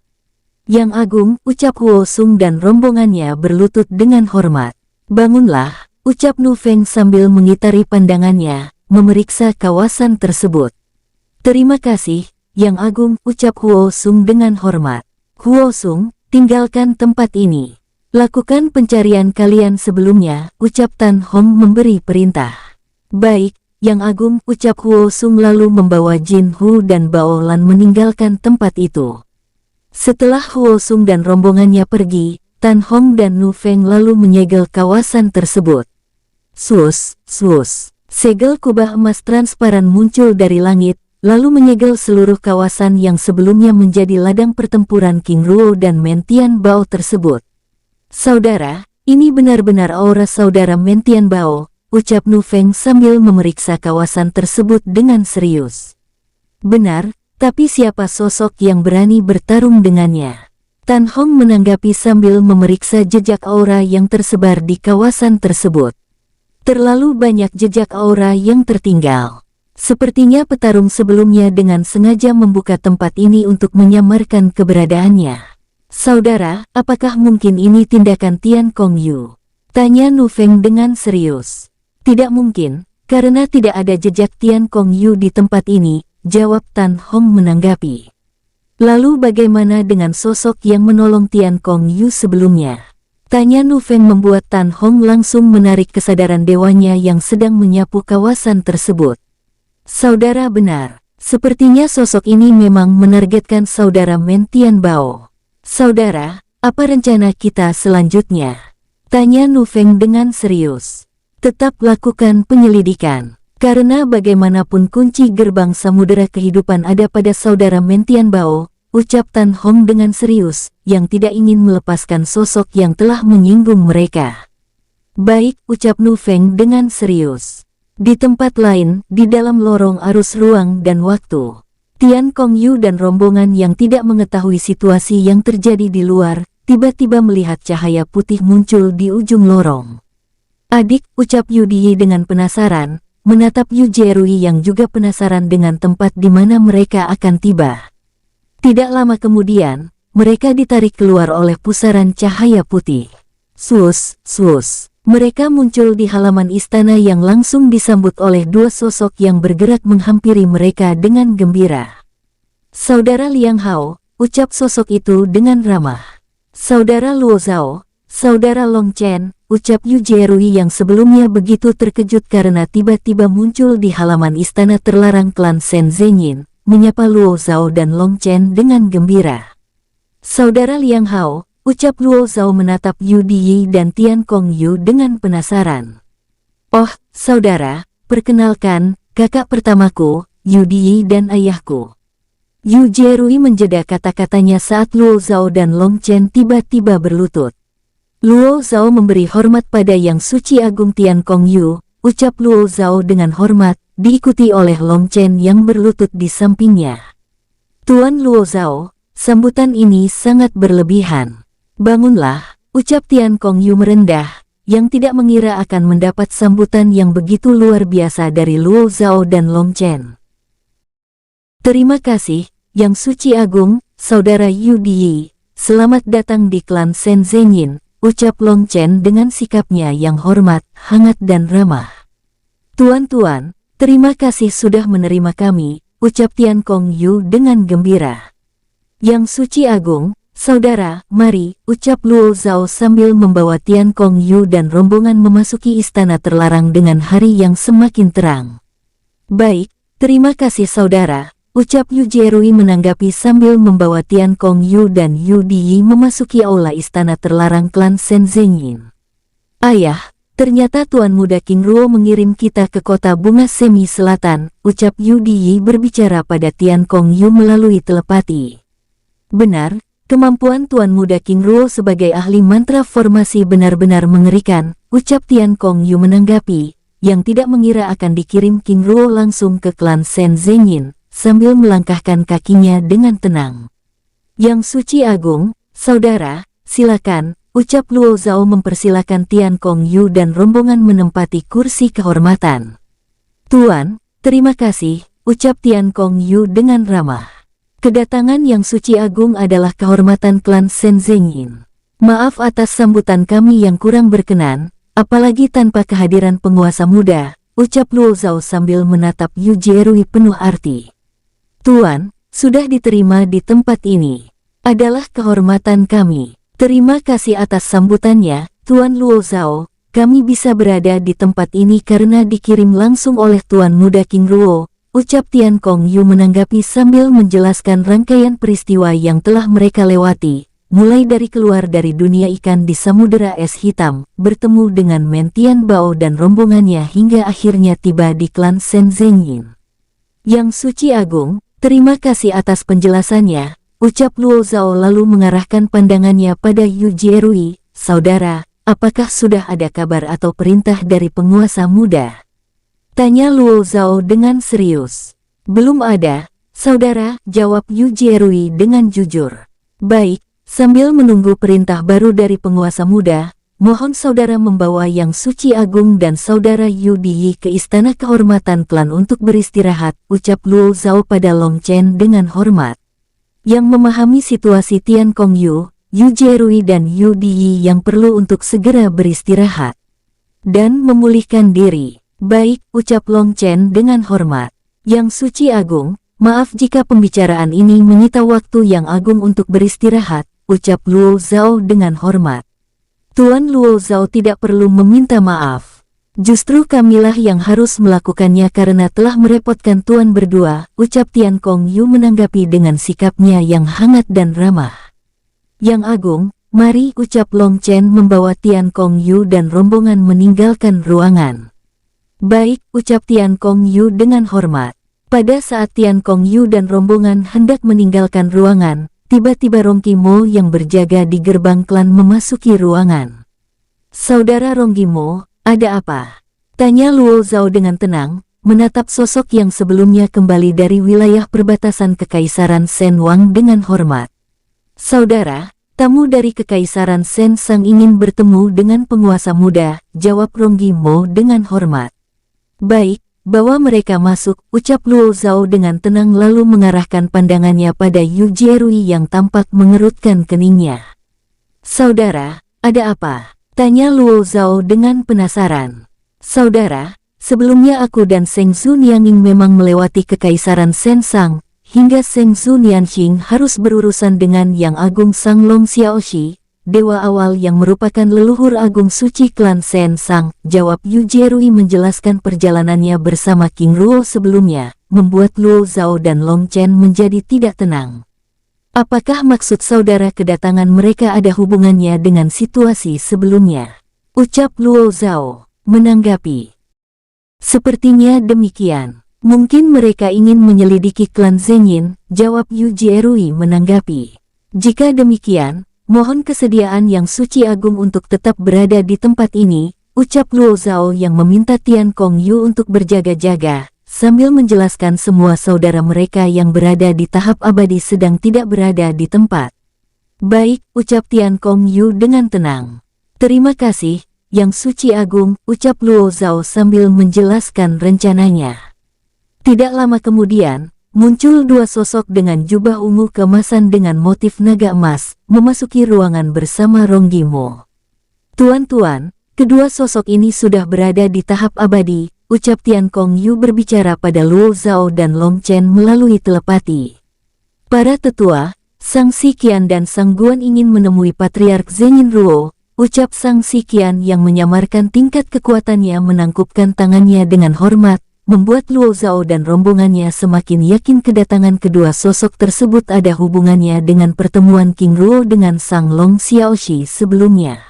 Yang Agung, ucap Huo Sung dan rombongannya berlutut dengan hormat. Bangunlah, ucap Nu Feng sambil mengitari pandangannya, memeriksa kawasan tersebut. Terima kasih, Yang Agung, ucap Huo Sung dengan hormat. Huo Sung, tinggalkan tempat ini. Lakukan pencarian kalian sebelumnya, ucap Tan Hong memberi perintah. Baik, Yang Agung, ucap Huo Sung lalu membawa Jin Hu dan Baolan meninggalkan tempat itu. Setelah Huo Sung dan rombongannya pergi, Tan Hong dan Nu Feng lalu menyegel kawasan tersebut. Sus, sus. Segel kubah emas transparan muncul dari langit, lalu menyegel seluruh kawasan yang sebelumnya menjadi ladang pertempuran King Ruo dan Mentian Bao tersebut. Saudara, ini benar-benar aura saudara Mentian Bao, ucap Nu Feng sambil memeriksa kawasan tersebut dengan serius. Benar, tapi siapa sosok yang berani bertarung dengannya? Tan Hong menanggapi sambil memeriksa jejak aura yang tersebar di kawasan tersebut. Terlalu banyak jejak aura yang tertinggal. Sepertinya petarung sebelumnya dengan sengaja membuka tempat ini untuk menyamarkan keberadaannya. Saudara, apakah mungkin ini tindakan Tian Kong Yu? Tanya Nu Feng dengan serius. Tidak mungkin, karena tidak ada jejak Tian Kong Yu di tempat ini, jawab Tan Hong menanggapi. Lalu bagaimana dengan sosok yang menolong Tian Kong Yu sebelumnya? Tanya Nu Feng membuat Tan Hong langsung menarik kesadaran dewanya yang sedang menyapu kawasan tersebut. Saudara benar, sepertinya sosok ini memang menargetkan saudara Mentian Bao. Saudara, apa rencana kita selanjutnya? Tanya Nu Feng dengan serius. Tetap lakukan penyelidikan, karena bagaimanapun kunci gerbang samudera kehidupan ada pada saudara Mentian Bao, ucap Tan Hong dengan serius, yang tidak ingin melepaskan sosok yang telah menyinggung mereka. Baik, ucap Nu Feng dengan serius. Di tempat lain, di dalam lorong arus ruang dan waktu, Tian Kong Yu dan rombongan yang tidak mengetahui situasi yang terjadi di luar, tiba-tiba melihat cahaya putih muncul di ujung lorong. Adik, ucap Yu Di dengan penasaran, menatap Yu Jerui yang juga penasaran dengan tempat di mana mereka akan tiba. Tidak lama kemudian, mereka ditarik keluar oleh pusaran cahaya putih. Sus, sus. Mereka muncul di halaman istana yang langsung disambut oleh dua sosok yang bergerak menghampiri mereka dengan gembira. Saudara Liang Hao, ucap sosok itu dengan ramah. Saudara Luo Zhao, saudara Long Chen, ucap Yu Jerui yang sebelumnya begitu terkejut karena tiba-tiba muncul di halaman istana terlarang klan Shen Zhenyin, menyapa Luo Zhao dan Long Chen dengan gembira. Saudara Liang Hao, ucap Luo Zhao menatap Yu Di dan Tian Kong Yu dengan penasaran. Oh, saudara, perkenalkan, kakak pertamaku, Yu Di dan ayahku. Yu Jerui menjeda kata-katanya saat Luo Zhao dan Long Chen tiba-tiba berlutut. Luo Zhao memberi hormat pada Yang Suci Agung Tian Kong Yu, ucap Luo Zhao dengan hormat, diikuti oleh Long Chen yang berlutut di sampingnya. Tuan Luo Zhao, sambutan ini sangat berlebihan. Bangunlah, ucap Tian Kong Yu merendah, yang tidak mengira akan mendapat sambutan yang begitu luar biasa dari Luo Zhao dan Long Chen. Terima kasih, Yang Suci Agung, Saudara Yu Di. Selamat datang di klan Shen Zhenyin, ucap Long Chen dengan sikapnya yang hormat, hangat dan ramah. Tuan-tuan, terima kasih sudah menerima kami, ucap Tian Kong Yu dengan gembira. Yang Suci Agung, Saudara, mari, ucap Luo Zhao sambil membawa Tian Kong Yu dan rombongan memasuki istana terlarang dengan hari yang semakin terang. Baik, terima kasih saudara, ucap Yu Jerui menanggapi sambil membawa Tian Kong Yu dan Yu Di memasuki aula istana terlarang klan Shen Zhenyin. Ayah, ternyata Tuan Muda King Ruo mengirim kita ke kota bunga semi selatan, ucap Yu Di berbicara pada Tian Kong Yu melalui telepati. Benar, kemampuan Tuan Muda King Ruo sebagai ahli mantra formasi benar-benar mengerikan, ucap Tian Kong Yu menanggapi, yang tidak mengira akan dikirim King Ruo langsung ke klan Shen Zhenyin, sambil melangkahkan kakinya dengan tenang. Yang Suci Agung, Saudara, silakan, ucap Luo Zhao mempersilakan Tian Kong Yu dan rombongan menempati kursi kehormatan. Tuan, terima kasih, ucap Tian Kong Yu dengan ramah. Kedatangan Yang Suci Agung adalah kehormatan klan Shen Zhenyin. Maaf atas sambutan kami yang kurang berkenan, apalagi tanpa kehadiran penguasa muda, ucap Luo Zhao sambil menatap Yu Jerui penuh arti. Tuan, sudah diterima di tempat ini. Adalah kehormatan kami. Terima kasih atas sambutannya, Tuan Luo Zhao. Kami bisa berada di tempat ini karena dikirim langsung oleh Tuan Muda King Ruo, ucap Tian Kong Yu menanggapi sambil menjelaskan rangkaian peristiwa yang telah mereka lewati, mulai dari keluar dari dunia ikan di Samudera Es Hitam, bertemu dengan Mentian Bao dan rombongannya hingga akhirnya tiba di klan Shen Zhenyin. Yang Suci Agung, terima kasih atas penjelasannya, ucap Luo Zhao lalu mengarahkan pandangannya pada Yu Jerui. Saudara, apakah sudah ada kabar atau perintah dari penguasa muda? Tanya Luo Zhao dengan serius. Belum ada, saudara, jawab Yu Jerui dengan jujur. Baik, sambil menunggu perintah baru dari penguasa muda, mohon saudara membawa Yang Suci Agung dan saudara Yu Di ke istana kehormatan klan untuk beristirahat, ucap Luo Zhao pada Long Chen dengan hormat. Yang memahami situasi Tian Kong Yu, Yu Jerui dan Yu Di yang perlu untuk segera beristirahat dan memulihkan diri. Baik, ucap Long Chen dengan hormat. Yang Suci Agung, maaf jika pembicaraan ini menyita waktu yang agung untuk beristirahat, ucap Luo Zhao dengan hormat. Tuan Luo Zhao tidak perlu meminta maaf. Justru kamilah yang harus melakukannya karena telah merepotkan Tuan berdua, ucap Tian Kong Yu menanggapi dengan sikapnya yang hangat dan ramah. Yang Agung, mari, ucap Long Chen membawa Tian Kong Yu dan rombongan meninggalkan ruangan. Baik, ucap Tian Kong Yu dengan hormat. Pada saat Tian Kong Yu dan rombongan hendak meninggalkan ruangan, tiba-tiba Rongki Mo yang berjaga di gerbang klan memasuki ruangan. Saudara Rongki Mo, ada apa? Tanya Luo Zhao dengan tenang, menatap sosok yang sebelumnya kembali dari wilayah perbatasan Kekaisaran Shen Wang dengan hormat. Saudara, tamu dari Kekaisaran Shen Sang ingin bertemu dengan penguasa muda, jawab Rongki Mo dengan hormat. Baik, bawa mereka masuk, ucap Luo Zhao dengan tenang lalu mengarahkan pandangannya pada Yu Jerui yang tampak mengerutkan keningnya. Saudara, ada apa? Tanya Luo Zhao dengan penasaran. Saudara, sebelumnya aku dan Sheng Zhu Nianqing memang melewati Kekaisaran Shen Sang, hingga Sheng Zhu Nianqing harus berurusan dengan Yang Agung Sang Long Xiaoxi, dewa awal yang merupakan leluhur agung suci klan Shen Sang, jawab Yu Jerui menjelaskan perjalanannya bersama King Ruo sebelumnya, membuat Luo Zhao dan Long Chen menjadi tidak tenang. Apakah maksud saudara kedatangan mereka ada hubungannya dengan situasi sebelumnya? Ucap Luo Zhao, menanggapi. Sepertinya demikian. Mungkin mereka ingin menyelidiki klan Zengyin, jawab Yu Jierui menanggapi. Jika demikian, mohon kesediaan Yang Suci Agung untuk tetap berada di tempat ini, ucap Luo Zhao yang meminta Tian Kong Yu untuk berjaga-jaga, sambil menjelaskan semua saudara mereka yang berada di tahap abadi sedang tidak berada di tempat. Baik, ucap Tian Kong Yu dengan tenang. Terima kasih, Yang Suci Agung, ucap Luo Zhao sambil menjelaskan rencananya. Tidak lama kemudian, muncul dua sosok dengan jubah ungu keemasan dengan motif naga emas, memasuki ruangan bersama Ronggimo. Tuan-tuan, kedua sosok ini sudah berada di tahap abadi, ucap Tian Kong Yu berbicara pada Luo Zhao dan Long Chen melalui telepati. Para tetua, Sang Siqian dan Sang Guan ingin menemui Patriark Zengyin Ruo, ucap Sang Siqian yang menyamarkan tingkat kekuatannya menangkupkan tangannya dengan hormat, membuat Luo Zhao dan rombongannya semakin yakin kedatangan kedua sosok tersebut ada hubungannya dengan pertemuan King Ruo dengan Sang Long Xiaoxi sebelumnya.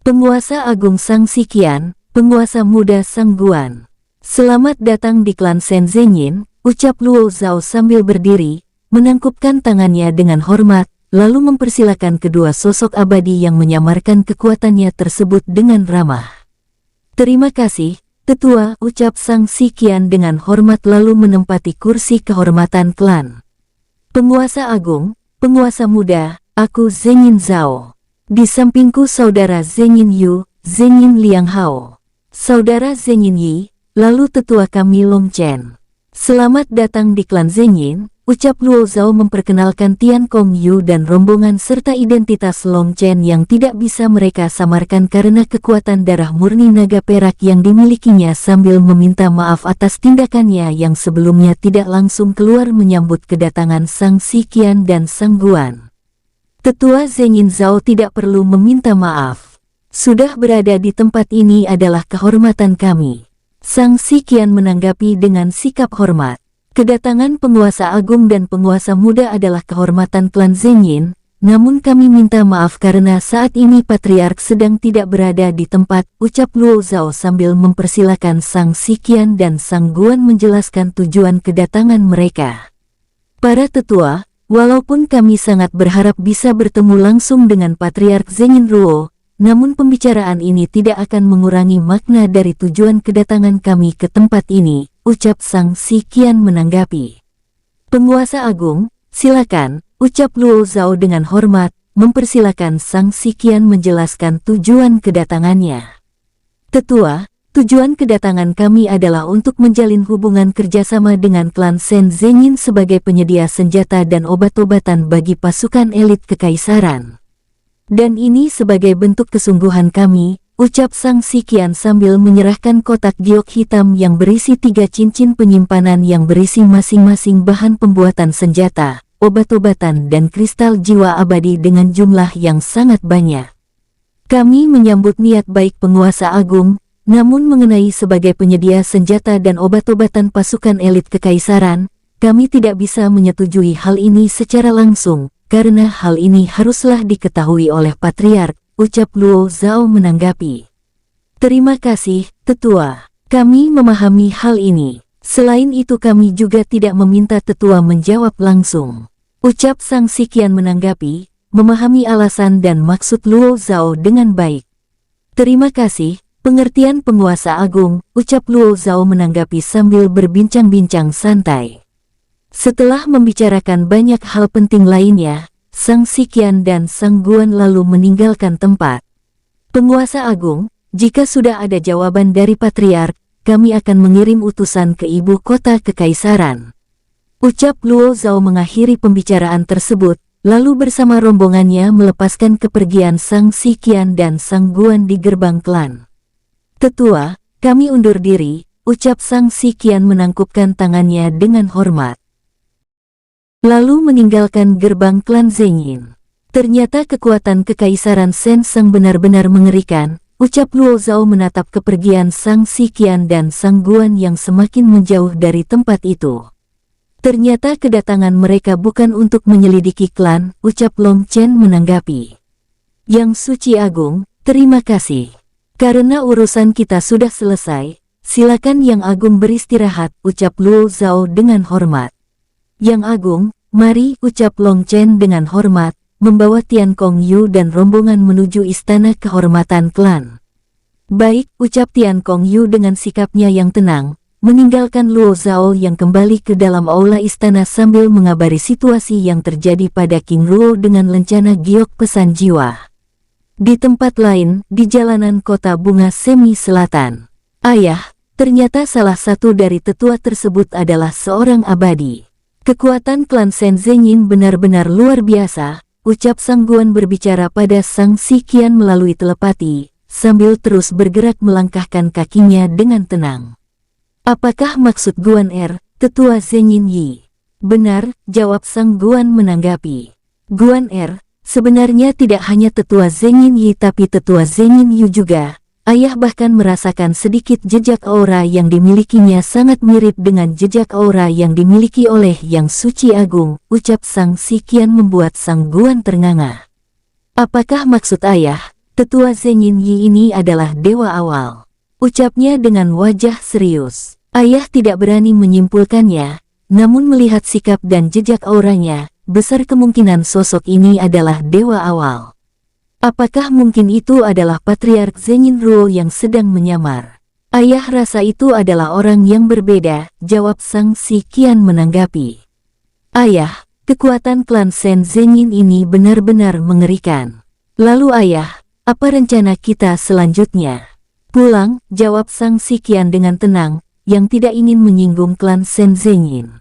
Penguasa Agung Sang Siqian, penguasa muda Sang Guan. Selamat datang di klan Shen Zengyin, ucap Luo Zhao sambil berdiri, menangkupkan tangannya dengan hormat, lalu mempersilakan kedua sosok abadi yang menyamarkan kekuatannya tersebut dengan ramah. Terima kasih, Tetua, ucap Sang Siqian dengan hormat lalu menempati kursi kehormatan klan. Penguasa Agung, penguasa muda, aku Zengyin Zhao. Di sampingku saudara Zengyin Yu, Zengyin Liang Hao. Saudara Zengyin Yi, lalu tetua kami Long Chen. Selamat datang di klan Zengyin, ucap Luo Zhao memperkenalkan Tian Kong Yu dan rombongan serta identitas Long Chen yang tidak bisa mereka samarkan karena kekuatan darah murni naga perak yang dimilikinya sambil meminta maaf atas tindakannya yang sebelumnya tidak langsung keluar menyambut kedatangan Sang Siqian dan Sang Guan. Tetua Zengyin Zhao tidak perlu meminta maaf. Sudah berada di tempat ini adalah kehormatan kami. Sang Siqian menanggapi dengan sikap hormat. Kedatangan penguasa agung dan penguasa muda adalah kehormatan klan Zengyin, namun kami minta maaf karena saat ini Patriark sedang tidak berada di tempat, ucap Luo Zhao sambil mempersilakan Sang Siqian dan Sang Guan menjelaskan tujuan kedatangan mereka. Para tetua, walaupun kami sangat berharap bisa bertemu langsung dengan Patriark Zengyin Ruo, namun pembicaraan ini tidak akan mengurangi makna dari tujuan kedatangan kami ke tempat ini, ucap Sang Siqian menanggapi. Penguasa Agung, silakan, ucap Luo Zhao dengan hormat, mempersilakan Sang Siqian menjelaskan tujuan kedatangannya. Tetua, tujuan kedatangan kami adalah untuk menjalin hubungan kerjasama dengan klan Shen Zengyin sebagai penyedia senjata dan obat-obatan bagi pasukan elit kekaisaran. Dan ini sebagai bentuk kesungguhan kami, ucap Sang Siqian sambil menyerahkan kotak giok hitam yang berisi 3 cincin penyimpanan yang berisi masing-masing bahan pembuatan senjata, obat-obatan dan kristal jiwa abadi dengan jumlah yang sangat banyak. Kami menyambut niat baik penguasa agung, namun mengenai sebagai penyedia senjata dan obat-obatan pasukan elit kekaisaran, kami tidak bisa menyetujui hal ini secara langsung. Karena hal ini haruslah diketahui oleh Patriark, ucap Luo Zhao menanggapi. Terima kasih, Tetua. Kami memahami hal ini. Selain itu kami juga tidak meminta Tetua menjawab langsung. Ucap Sang Siqian menanggapi, memahami alasan dan maksud Luo Zhao dengan baik. Terima kasih, pengertian penguasa agung, ucap Luo Zhao menanggapi sambil berbincang-bincang santai. Setelah membicarakan banyak hal penting lainnya, Sang Siqian dan Sang Guan lalu meninggalkan tempat. Penguasa agung, jika sudah ada jawaban dari Patriark, kami akan mengirim utusan ke ibu kota kekaisaran. Ucap Luo Zhao mengakhiri pembicaraan tersebut, lalu bersama rombongannya melepaskan kepergian Sang Siqian dan Sang Guan di gerbang klan. Tetua, kami undur diri, ucap Sang Siqian menangkupkan tangannya dengan hormat. Lalu meninggalkan gerbang klan Zengyin. Ternyata kekuatan kekaisaran Shen Sang benar-benar mengerikan, ucap Luo Zhao menatap kepergian Sang Siqian dan Sang Guan yang semakin menjauh dari tempat itu. Ternyata kedatangan mereka bukan untuk menyelidiki klan, ucap Long Chen menanggapi. Yang Suci Agung, terima kasih. Karena urusan kita sudah selesai, silakan Yang Agung beristirahat, ucap Luo Zhao dengan hormat. Yang Agung, mari, ucap Long Chen dengan hormat, membawa Tian Kong Yu dan rombongan menuju istana kehormatan klan. Baik, ucap Tian Kong Yu dengan sikapnya yang tenang, meninggalkan Luo Zhao yang kembali ke dalam aula istana sambil mengabari situasi yang terjadi pada King Ruo dengan lencana giok pesan jiwa. Di tempat lain, di jalanan kota bunga Semi Selatan. Ayah, ternyata salah satu dari tetua tersebut adalah seorang abadi. Kekuatan klan Shen Zhenyin benar-benar luar biasa, ucap Sang Guan berbicara pada Sang Si Qian melalui telepati, sambil terus bergerak melangkahkan kakinya dengan tenang. Apakah maksud Guan tetua Zhenyin Yi? Benar, jawab Sang Guan menanggapi. Guan sebenarnya tidak hanya tetua Zhenyin Yi tapi tetua Zhenyin Yu juga. Ayah bahkan merasakan sedikit jejak aura yang dimilikinya sangat mirip dengan jejak aura yang dimiliki oleh Yang Suci Agung, ucap Sang Si Qian membuat Sang Guan ternganga. Apakah maksud ayah, tetua Zhenyin Yi ini adalah dewa awal? Ucapnya dengan wajah serius. Ayah tidak berani menyimpulkannya, namun melihat sikap dan jejak auranya, besar kemungkinan sosok ini adalah dewa awal. Apakah mungkin itu adalah Patriark Zhenyin Ruo yang sedang menyamar? Ayah rasa itu adalah orang yang berbeda, jawab Sang Si Qian menanggapi. Ayah, kekuatan klan Shen Zhenyin ini benar-benar mengerikan. Lalu ayah, apa rencana kita selanjutnya? Pulang, jawab Sang Si Qian dengan tenang, yang tidak ingin menyinggung klan Shen Zhenyin.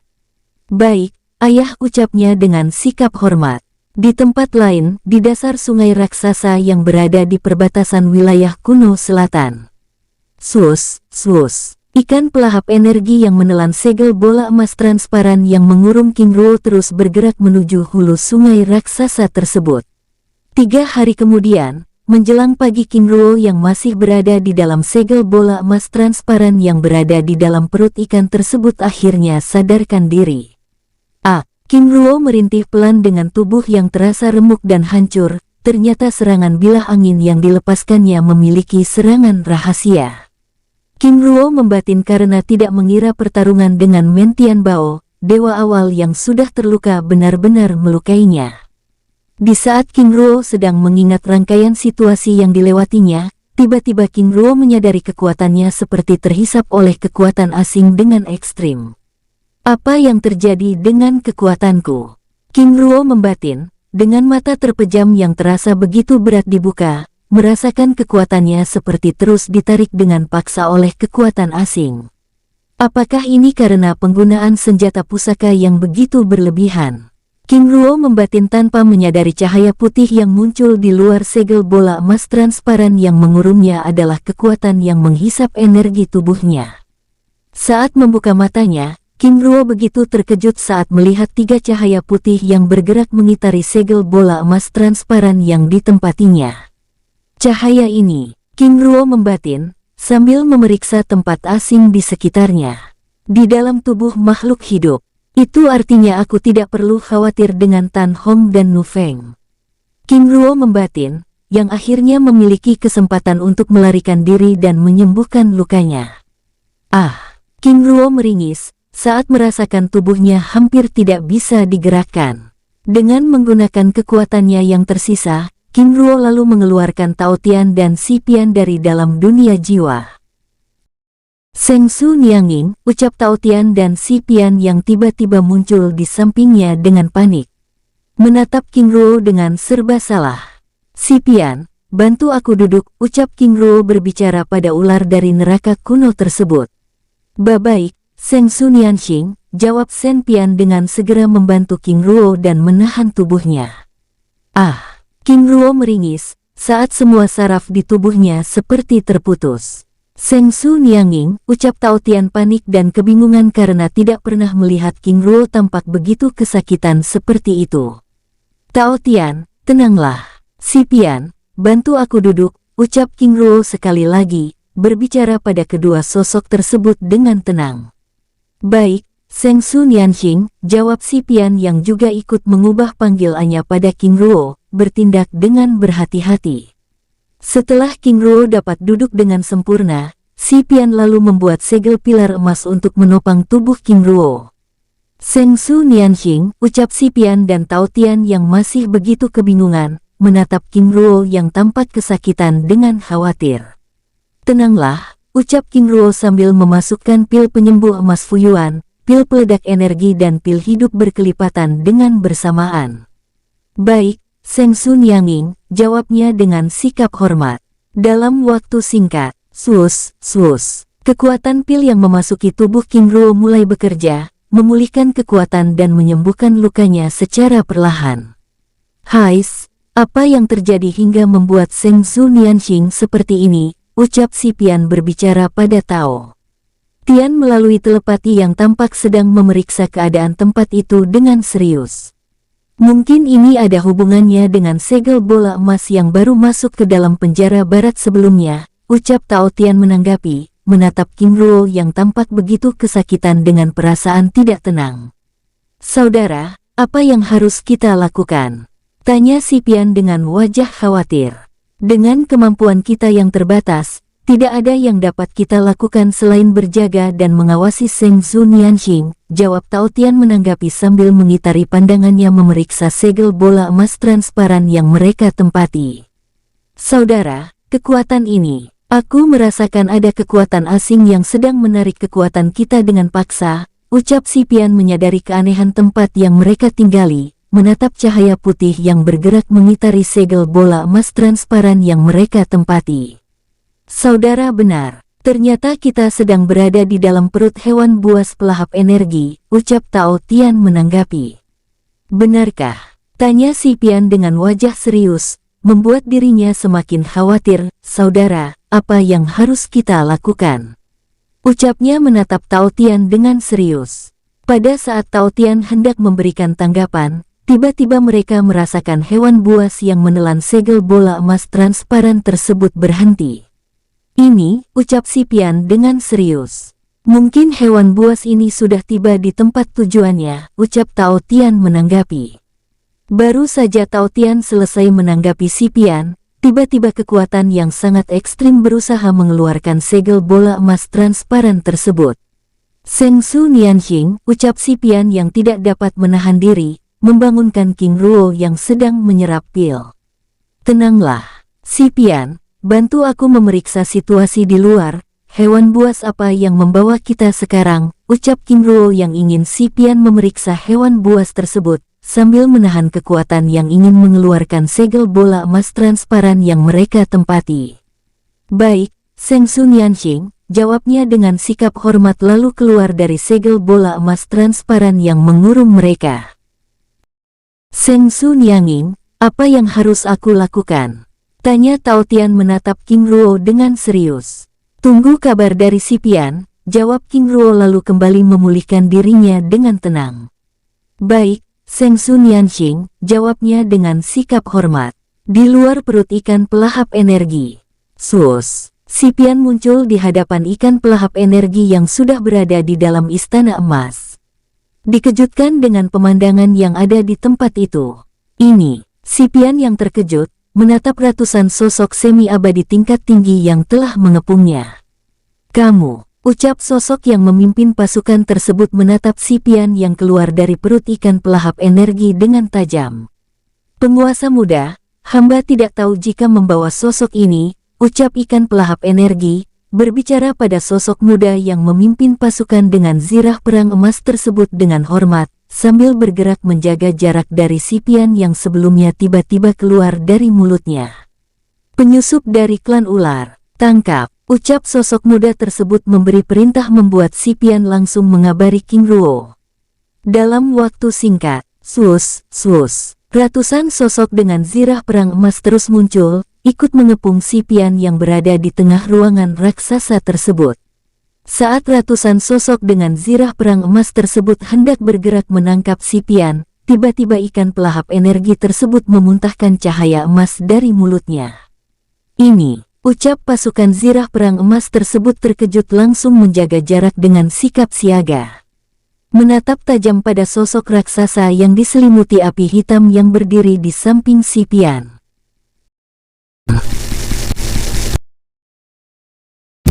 Baik, ayah, ucapnya dengan sikap hormat. Di tempat lain, di dasar sungai raksasa yang berada di perbatasan wilayah kuno selatan. Swus, swus. Ikan pelahap energi yang menelan segel bola emas transparan yang mengurung King Ruo terus bergerak menuju hulu sungai raksasa tersebut. 3 hari kemudian, menjelang pagi, King Ruo yang masih berada di dalam segel bola emas transparan yang berada di dalam perut ikan tersebut akhirnya sadarkan diri. King Ruo merintih pelan dengan tubuh yang terasa remuk dan hancur, ternyata serangan bilah angin yang dilepaskannya memiliki serangan rahasia. King Ruo membatin karena tidak mengira pertarungan dengan Mentian Bao, dewa awal yang sudah terluka benar-benar melukainya. Di saat King Ruo sedang mengingat rangkaian situasi yang dilewatinya, tiba-tiba King Ruo menyadari kekuatannya seperti terhisap oleh kekuatan asing dengan ekstrim. Apa yang terjadi dengan kekuatanku? King Ruo membatin, dengan mata terpejam yang terasa begitu berat dibuka, merasakan kekuatannya seperti terus ditarik dengan paksa oleh kekuatan asing. Apakah ini karena penggunaan senjata pusaka yang begitu berlebihan? King Ruo membatin tanpa menyadari cahaya putih yang muncul di luar segel bola emas transparan yang mengurungnya adalah kekuatan yang menghisap energi tubuhnya. Saat membuka matanya, King Ruo begitu terkejut saat melihat 3 cahaya putih yang bergerak mengitari segel bola emas transparan yang ditempatinya. Cahaya ini, King Ruo membatin, sambil memeriksa tempat asing di sekitarnya. Di dalam tubuh makhluk hidup, itu artinya aku tidak perlu khawatir dengan Tan Hong dan Nu Feng. King Ruo membatin, yang akhirnya memiliki kesempatan untuk melarikan diri dan menyembuhkan lukanya. King Ruo meringis saat merasakan tubuhnya hampir tidak bisa digerakkan. Dengan menggunakan kekuatannya yang tersisa, King Ruo lalu mengeluarkan Tao Tian dan Si Pian dari dalam dunia jiwa. Seng Su Nianging, ucap Tao Tian dan Si Pian yang tiba-tiba muncul di sampingnya dengan panik. Menatap King Ruo dengan serba salah. Si Pian, bantu aku duduk, ucap King Ruo berbicara pada ular dari neraka kuno tersebut. Baik, Seng Su Nianxing, jawab Sen Pian dengan segera membantu King Ruo dan menahan tubuhnya. King Ruo meringis, saat semua saraf di tubuhnya seperti terputus. Seng Su Nianging, ucap Tao Tian panik dan kebingungan karena tidak pernah melihat King Ruo tampak begitu kesakitan seperti itu. Tao Tian, tenanglah. Si Pian, bantu aku duduk, ucap King Ruo sekali lagi, berbicara pada kedua sosok tersebut dengan tenang. Baik, Seng Su Nianxing, jawab Si Pian yang juga ikut mengubah panggilannya pada King Ruo, bertindak dengan berhati-hati. Setelah King Ruo dapat duduk dengan sempurna, Si Pian lalu membuat segel pilar emas untuk menopang tubuh King Ruo. Seng Su Nianxing, ucap Si Pian dan Tao Tian yang masih begitu kebingungan, menatap King Ruo yang tampak kesakitan dengan khawatir. Tenanglah, ucap King Ruo sambil memasukkan pil penyembuh emas Fuyuan, pil peledak energi dan pil hidup berkelipatan dengan bersamaan. Baik, Seng Su Nianxing, jawabnya dengan sikap hormat. Dalam waktu singkat, swus, kekuatan pil yang memasuki tubuh King Ruo mulai bekerja, memulihkan kekuatan dan menyembuhkan lukanya secara perlahan. Hais, apa yang terjadi hingga membuat Seng Su Nianxing seperti ini, ucap Si Pian berbicara pada Tao Tian melalui telepati yang tampak sedang memeriksa keadaan tempat itu dengan serius. Mungkin ini ada hubungannya dengan segel bola emas yang baru masuk ke dalam penjara barat sebelumnya, ucap Tao Tian menanggapi, menatap King Ruo yang tampak begitu kesakitan dengan perasaan tidak tenang. Saudara, apa yang harus kita lakukan? Tanya Si Pian dengan wajah khawatir. Dengan kemampuan kita yang terbatas, tidak ada yang dapat kita lakukan selain berjaga dan mengawasi Seng Su Nianxing, jawab Tao Tian menanggapi sambil mengitari pandangannya memeriksa segel bola emas transparan yang mereka tempati. Saudara, kekuatan ini, aku merasakan ada kekuatan asing yang sedang menarik kekuatan kita dengan paksa, ucap Si Pian menyadari keanehan tempat yang mereka tinggali, menatap cahaya putih yang bergerak mengitari segel bola emas transparan yang mereka tempati. Saudara benar, ternyata kita sedang berada di dalam perut hewan buas pelahap energi, ucap Tao Tian menanggapi. Benarkah? Tanya Si Pian dengan wajah serius, membuat dirinya semakin khawatir. Saudara, apa yang harus kita lakukan? Ucapnya menatap Tao Tian dengan serius. Pada saat Tao Tian hendak memberikan tanggapan, tiba-tiba mereka merasakan hewan buas yang menelan segel bola emas transparan tersebut berhenti. Ini, ucap Si Pian dengan serius. Mungkin hewan buas ini sudah tiba di tempat tujuannya, ucap Tao Tian menanggapi. Baru saja Tao Tian selesai menanggapi Si Pian, tiba-tiba kekuatan yang sangat ekstrim berusaha mengeluarkan segel bola emas transparan tersebut. Seng Su Nianxing, ucap Si Pian yang tidak dapat menahan diri, membangunkan King Ruo yang sedang menyerap pil. Tenanglah, Si Pian. Bantu aku memeriksa situasi di luar, hewan buas apa yang membawa kita sekarang, ucap King Ruo yang ingin Si Pian memeriksa hewan buas tersebut, sambil menahan kekuatan yang ingin mengeluarkan segel bola emas transparan yang mereka tempati. Baik, Seng Su Nianxing, jawabnya dengan sikap hormat lalu keluar dari segel bola emas transparan yang mengurung mereka. Seng Su Nianxing, apa yang harus aku lakukan? Tanya Tao Tian menatap King Ruo dengan serius. Tunggu kabar dari Si Pian, jawab King Ruo lalu kembali memulihkan dirinya dengan tenang. Baik, Seng Su Nianxing, jawabnya dengan sikap hormat. Di luar perut ikan pelahap energi. Sus, Si Pian muncul di hadapan ikan pelahap energi yang sudah berada di dalam istana emas. Dikejutkan dengan pemandangan yang ada di tempat itu. Ini, Si Pian yang terkejut, menatap ratusan sosok semi-abadi tingkat tinggi yang telah mengepungnya. Kamu, ucap sosok yang memimpin pasukan tersebut menatap Si Pian yang keluar dari perut ikan pelahap energi dengan tajam. Penguasa muda, hamba tidak tahu jika membawa sosok ini, ucap ikan pelahap energi, berbicara pada sosok muda yang memimpin pasukan dengan zirah perang emas tersebut dengan hormat, sambil bergerak menjaga jarak dari Si Pian yang sebelumnya tiba-tiba keluar dari mulutnya. Penyusup dari klan ular, tangkap, ucap sosok muda tersebut memberi perintah membuat Si Pian langsung mengabari King Ruo. Dalam waktu singkat, swus, ratusan sosok dengan zirah perang emas terus muncul, ikut mengepung Si Pian yang berada di tengah ruangan raksasa tersebut. Saat ratusan sosok dengan zirah perang emas tersebut hendak bergerak menangkap Si Pian, tiba-tiba ikan pelahap energi tersebut memuntahkan cahaya emas dari mulutnya. Ini, ucap pasukan zirah perang emas tersebut terkejut langsung menjaga jarak dengan sikap siaga. Menatap tajam pada sosok raksasa yang diselimuti api hitam yang berdiri di samping Si Pian.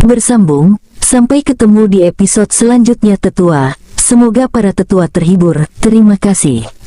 bersambung. Sampai ketemu di episode selanjutnya tetua. Semoga para tetua terhibur. Terima kasih.